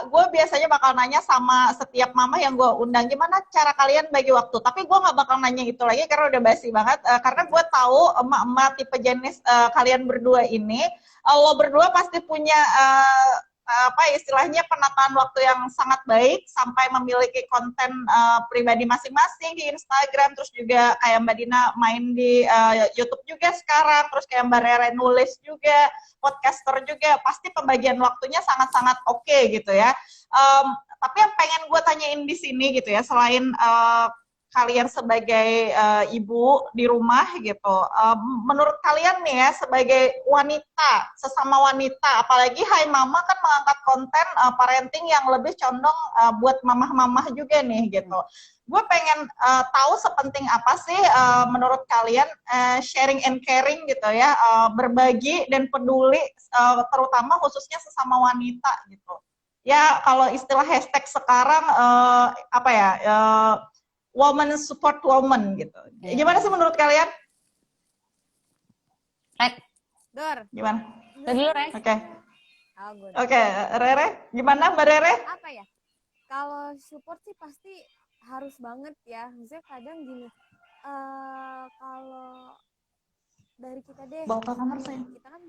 gue biasanya bakal nanya sama setiap mama yang gue undang, gimana cara kalian bagi waktu. Tapi gue nggak bakal nanya itu lagi karena udah basi banget. Karena gue tahu emak-emak tipe jenis kalian berdua ini, lo berdua pasti punya istilahnya penataan waktu yang sangat baik sampai memiliki konten pribadi masing-masing di Instagram, terus juga kayak Mbak Dina main di YouTube juga sekarang, terus kayak Mbak Rere nulis juga, podcaster juga, pasti pembagian waktunya sangat-sangat oke gitu ya. Tapi yang pengen gue tanyain di sini gitu ya, selain kalian sebagai ibu di rumah gitu, menurut kalian nih ya sebagai wanita, sesama wanita, apalagi Hai Mama kan mengangkat konten parenting yang lebih condong buat mamah-mamah juga nih gitu. Gue pengen tahu sepenting apa sih menurut kalian sharing and caring gitu ya, berbagi dan peduli, terutama khususnya sesama wanita gitu. Ya kalau istilah hashtag sekarang woman support woman gitu. Gimana sih menurut kalian? Rek, gimana? dulu Rek. Oke, Rere, gimana Mbak Rere? Apa ya? Kalau support sih pasti harus banget ya. Misalnya kadang gini, kalau dari kita deh, bawa ke kamar saya. Kita kan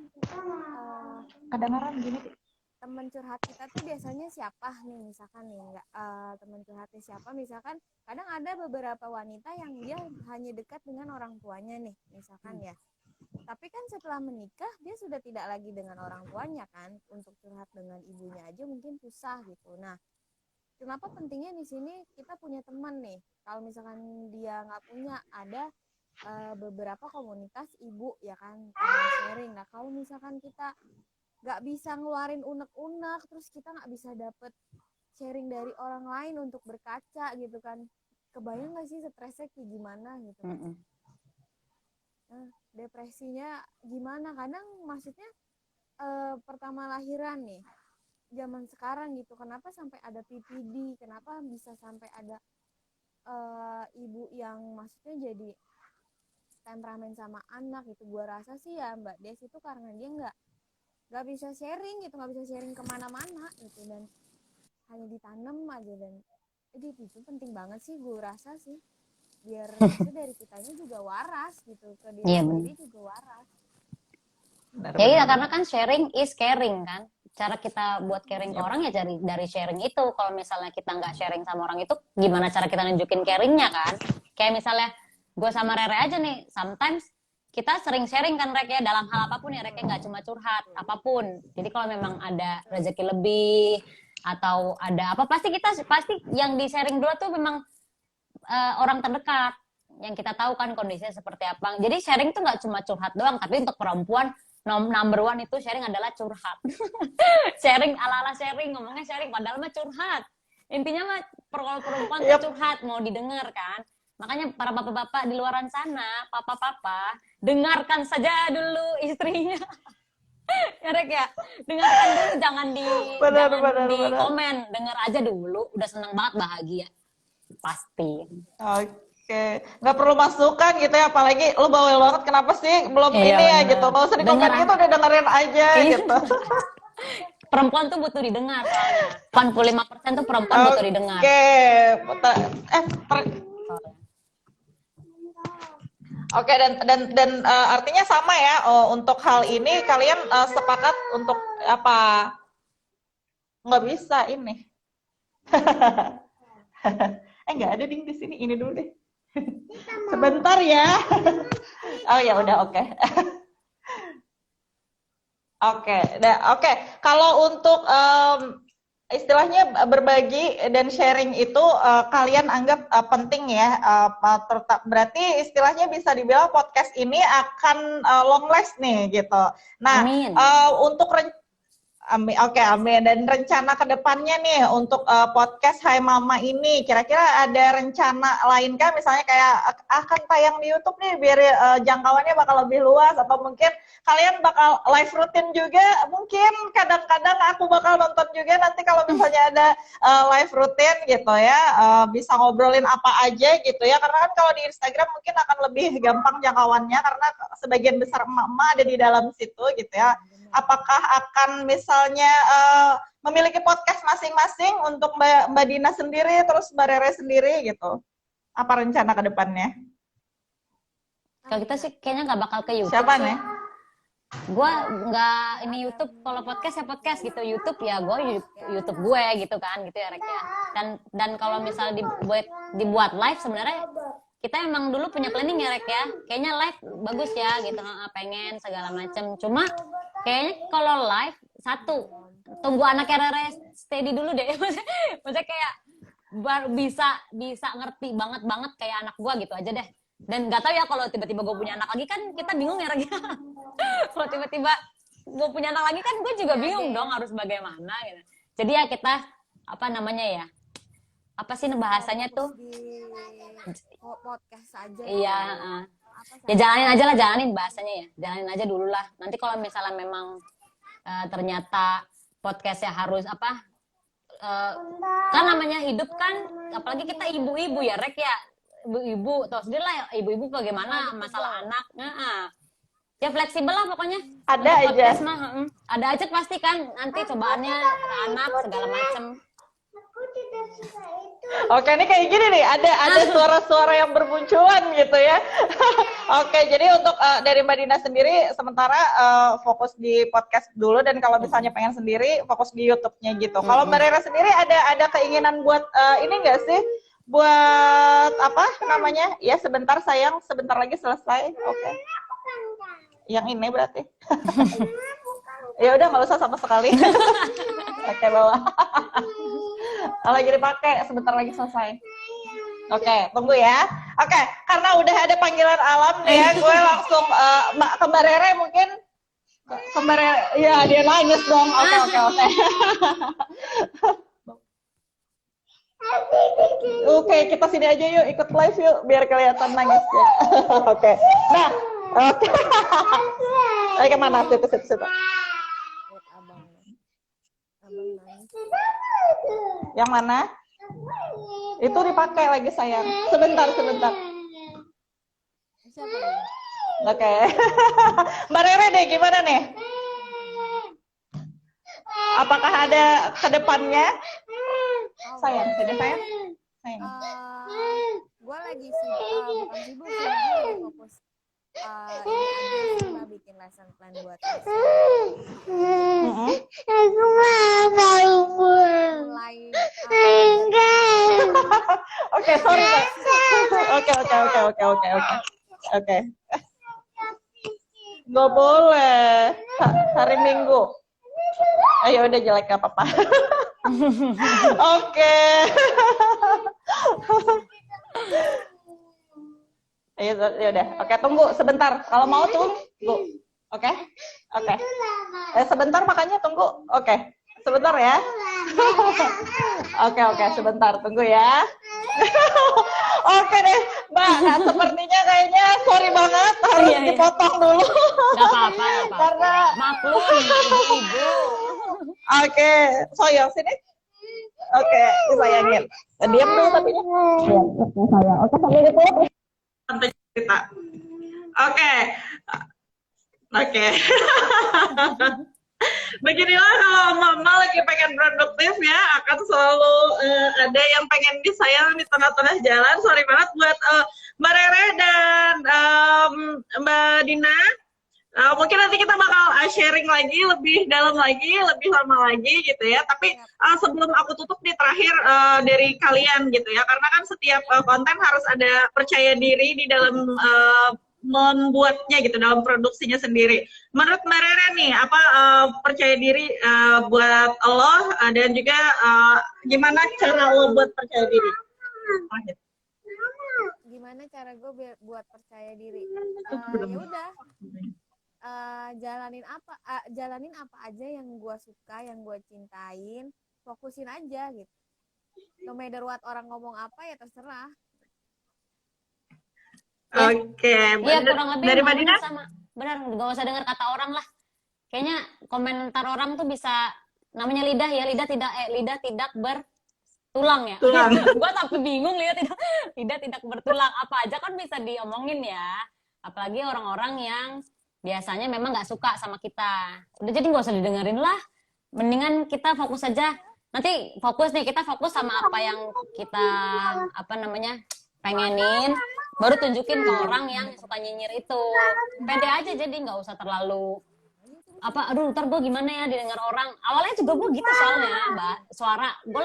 kedengaran gini. Teman curhat kita tuh biasanya siapa nih, misalkan nih teman curhatnya siapa, misalkan kadang ada beberapa wanita yang dia hanya dekat dengan orang tuanya nih misalkan ya, tapi kan setelah menikah dia sudah tidak lagi dengan orang tuanya kan, untuk curhat dengan ibunya aja mungkin susah gitu. Nah kenapa pentingnya di sini kita punya teman nih, kalau misalkan dia nggak punya, ada beberapa komunitas ibu ya kan, sharing. Nah kalau misalkan kita nggak bisa ngeluarin unek-unek, terus kita nggak bisa dapet sharing dari orang lain untuk berkaca gitu kan, kebayang nggak sih stresnya kayak gimana gitu. Nah, depresinya gimana, kadang maksudnya pertama lahiran nih zaman sekarang gitu, kenapa sampai ada PPD, kenapa bisa sampai ada ibu yang maksudnya jadi temperamen sama anak gitu. Gua rasa sih ya Mbak Des itu karena dia nggak bisa sharing gitu, nggak bisa sharing kemana-mana gitu, dan hanya ditanam aja. Dan itu penting banget sih, gue rasa sih, biar dari kitanya juga waras gitu, ke diri sendiri juga waras. Ya iya, karena kan sharing is caring kan, cara kita buat caring ke orang ya dari sharing itu. Kalau misalnya kita nggak sharing sama orang itu, gimana cara kita nunjukin caringnya kan? Kayak misalnya gue sama Rere aja nih, sometimes kita sering sharing kan Rek ya, dalam hal apapun ya Rek ya, nggak cuma curhat, apapun. Jadi kalau memang ada rezeki lebih atau ada apa, pasti yang di sharing dulu tuh memang orang terdekat yang kita tahu kan kondisinya seperti apa. Jadi sharing tuh nggak cuma curhat doang, tapi untuk perempuan number one itu sharing adalah curhat. Sharing ala-ala sharing, ngomongnya sharing padahal mah curhat. Intinya mah perempuan tuh curhat, mau didengar kan. Makanya para bapak-bapak di luaran sana, papa-papa, dengarkan saja dulu istrinya. Ya Rek ya, dengarkan dulu, jangan di komen, dengar aja dulu, udah seneng banget, bahagia. Pasti. Oke, nggak perlu masukan gitu ya, apalagi lu bawel banget, kenapa sih belum ini ya gitu, nggak usah dikomen gitu, udah dengerin aja gitu. Perempuan tuh butuh didengar soalnya. 85% tuh perempuan butuh didengar. Oke, dan artinya sama ya, untuk hal ini kalian sepakat untuk apa? Nggak bisa ini. Nggak ada ding di sini, ini dulu deh. Sebentar ya. Oh ya udah, oke. Oke. Kalau untuk istilahnya berbagi dan sharing itu kalian anggap penting ya. Berarti istilahnya bisa dibilang podcast ini akan long last nih gitu. Nah, amin. Untuk amin. Dan rencana kedepannya nih untuk podcast Hai Mama ini, kira-kira ada rencana lain kan? Misalnya kayak akan tayang di YouTube nih biar jangkauannya bakal lebih luas, atau mungkin kalian bakal live rutin juga? Mungkin kadang-kadang aku bakal nonton juga nanti kalau misalnya ada live rutin gitu ya, bisa ngobrolin apa aja gitu ya. Karena kan kalau di Instagram mungkin akan lebih gampang jangkauannya karena sebagian besar emak-emak ada di dalam situ gitu ya. Apakah akan misalnya memiliki podcast masing-masing untuk Mbak Dina sendiri, terus Mbak Rere sendiri gitu? Apa rencana ke depannya? Kalau kita sih kayaknya nggak bakal ke YouTube. Siapa nih? Gue nggak ini YouTube, kalau podcast ya podcast gitu. YouTube ya gue YouTube gue gitu kan, gitu ya Rek ya. Dan kalau misal dibuat live, sebenarnya kita emang dulu punya planning ya Rek ya, kayaknya live bagus ya gitu, pengen segala macem. Cuma kayaknya kalau live tunggu anaknya Rere steady dulu deh. Maksudnya kayak baru bisa ngerti banget kayak anak gua gitu aja deh. Dan nggak tahu ya kalau tiba-tiba gue punya anak lagi kan kita bingung ya Rere. Kalau tiba-tiba gue punya anak lagi kan gue juga bingung dong harus bagaimana gitu. Jadi ya kita apa namanya ya, apa sih bahasanya tuh, podcast aja. Iya, ya jalanin bahasanya ya, jalanin aja dulu lah. Nanti kalau misalnya memang ternyata podcastnya harus apa, kan namanya hidup kan, apalagi kita ibu-ibu ya Rek ya, ibu-ibu tau sendiri lah, ibu-ibu bagaimana masalah anak, ya fleksibel lah pokoknya. Ada aja. Ada aja pasti kan, nanti cobaannya anak segala macem. Oke, ini kayak gini nih, ada suara-suara yang bermunculan gitu ya. Oke, jadi untuk dari Mbak Dina sendiri sementara fokus di podcast dulu, dan kalau misalnya pengen sendiri fokus di YouTube-nya gitu. Kalau Mbak Rera sendiri ada keinginan buat ini nggak sih? Buat apa namanya? Ya sebentar sayang, sebentar lagi selesai. Oke. Yang ini berarti. Ya udah nggak usah sama sekali. Oke, bawa. Lagi dipakai, sebentar lagi selesai. Oke, tunggu ya. Oke, karena udah ada panggilan alam nih ya, gue langsung ke Mbak Rere mungkin. Ke Mbak Rere, ya dia nangis dong. Oke. Oke, kita sini aja yuk, ikut live yuk, biar kelihatan nangisnya. Oke. Nah, oke. Ayo kemana? Situ. Yang mana? Itu dipakai lagi sayang. Sebentar. Oke. Mbak Rere deh, gimana nih? Apakah ada ke depannya? Sayang, sudah sayang? Gue lagi bukan sibuk sih, gue fokus ini aja sih Mbak bikin lesson plan buat SC. Mm-mm. Mulai Oke, sorry Mbak. Oke. Nggak boleh. Hari Minggu. Ayo udah jelek gak apa-apa. Oke. Ayo ya udah. Oke, tunggu sebentar. Kalau mau tunggu. Oke. Sebentar makanya tunggu. Oke. Sebentar ya. Oke, sebentar. Tunggu ya. Oke deh, Mbak. Nah, sepertinya kayaknya sorry banget harus Iya. dipotong dulu. Gak apa-apa. Karena- Maklum, ibu-ibu. Oke, Soyong sini. Oke, disayangin. Diam dulu tapi ya. Sayang. Oke, sampai gitu. Sampai cerita. Oke. Beginilah kalau mama lagi pengen produktif ya, akan selalu ada yang pengen disayang di tengah-tengah jalan. Sorry banget buat Mbak Rere dan Mbak Dina. Mungkin nanti kita bakal sharing lagi, lebih dalam lagi, lebih lama lagi gitu ya. Tapi sebelum aku tutup nih terakhir dari kalian gitu ya, karena kan setiap konten harus ada percaya diri di dalam membuatnya gitu, dalam produksinya sendiri. Menurut Mbak Rere nih, apa percaya diri buat Allah dan juga gimana cara lo buat percaya diri? gimana cara gue buat percaya diri? Ya udah, jalanin apa aja yang gue suka, yang gue cintain, fokusin aja gitu. No matter what orang ngomong apa ya terserah. Oke, Iya, kurang lebih dari Mbak ngomongnya Dina? sama. Benar, gak usah dengar kata orang lah. Kayaknya komentar orang tuh bisa, namanya lidah ya, lidah tidak bertulang ya. Tulang. Gue sampai bingung lidah tidak bertulang. Apa aja kan bisa diomongin ya. Apalagi orang-orang yang biasanya memang nggak suka sama kita. Udah, jadi nggak usah didengerin lah. Mendingan kita fokus aja. Nanti kita fokus sama apa yang kita pengenin. Baru tunjukin ke orang yang suka nyinyir itu. Pede aja, jadi nggak usah terlalu aduh ntar gue gimana ya didengar orang. Awalnya juga gue gitu soalnya Mbak, suara gue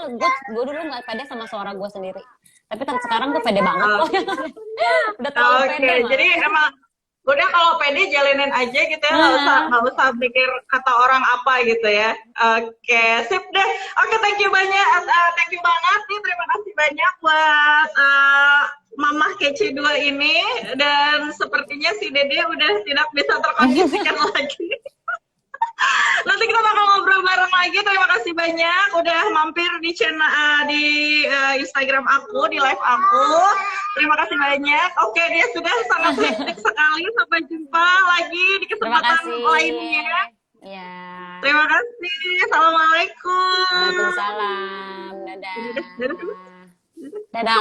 dulu nggak pede sama suara gue sendiri, tapi sekarang gue pede banget kok. Udah terlalu pede. Oke, jadi emang udah kalau pede jalanin aja gitu ya, nggak usah mikir kata orang apa gitu ya. Oke, sip deh. Oke, thank you banget nih, terima kasih banyak buat Mamah Kece 2 ini, dan sepertinya si Dede udah tidak bisa terkondisikan lagi. Nanti kita bakal ngobrol bareng lagi. Terima kasih banyak udah mampir di channel di Instagram aku, di live aku. Terima kasih banyak. Oke, dia sudah sangat hektik sekali. Sampai jumpa lagi di kesempatan lainnya. Ya. Terima kasih. Assalamualaikum. Waalaikumsalam. Dadah.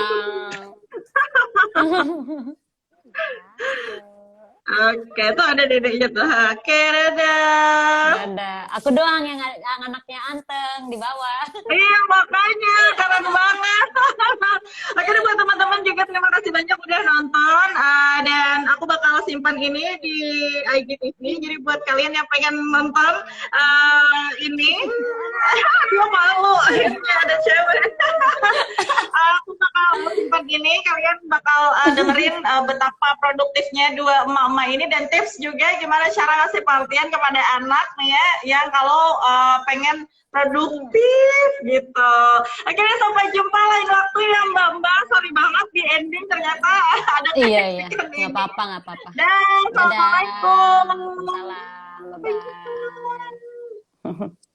Oke, itu ada dedeknya tuh. Oke, dadah. Aku doang yang anaknya anteng di bawah. Iya, makanya keren banget. Oke, buat teman-teman juga terima kasih banyak udah nonton, dan aku bakal simpan ini di IGTV. Jadi buat kalian yang pengen nonton ini, dia malu, akhirnya ada cewek. Aku bakal simpan ini, kalian bakal dengerin betapa produktifnya dua emak-emak ini, dan tips juga gimana cara ngasih perhatian kepada anak nih ya, yang kalau pengen produktif gitu. Akhirnya sampai jumpa lain waktu ya Mbak. Sorry banget di ending ternyata ada Iya. Nggak apa-apa. Dan assalamualaikum. Waalaikumsalam. Bye-bye.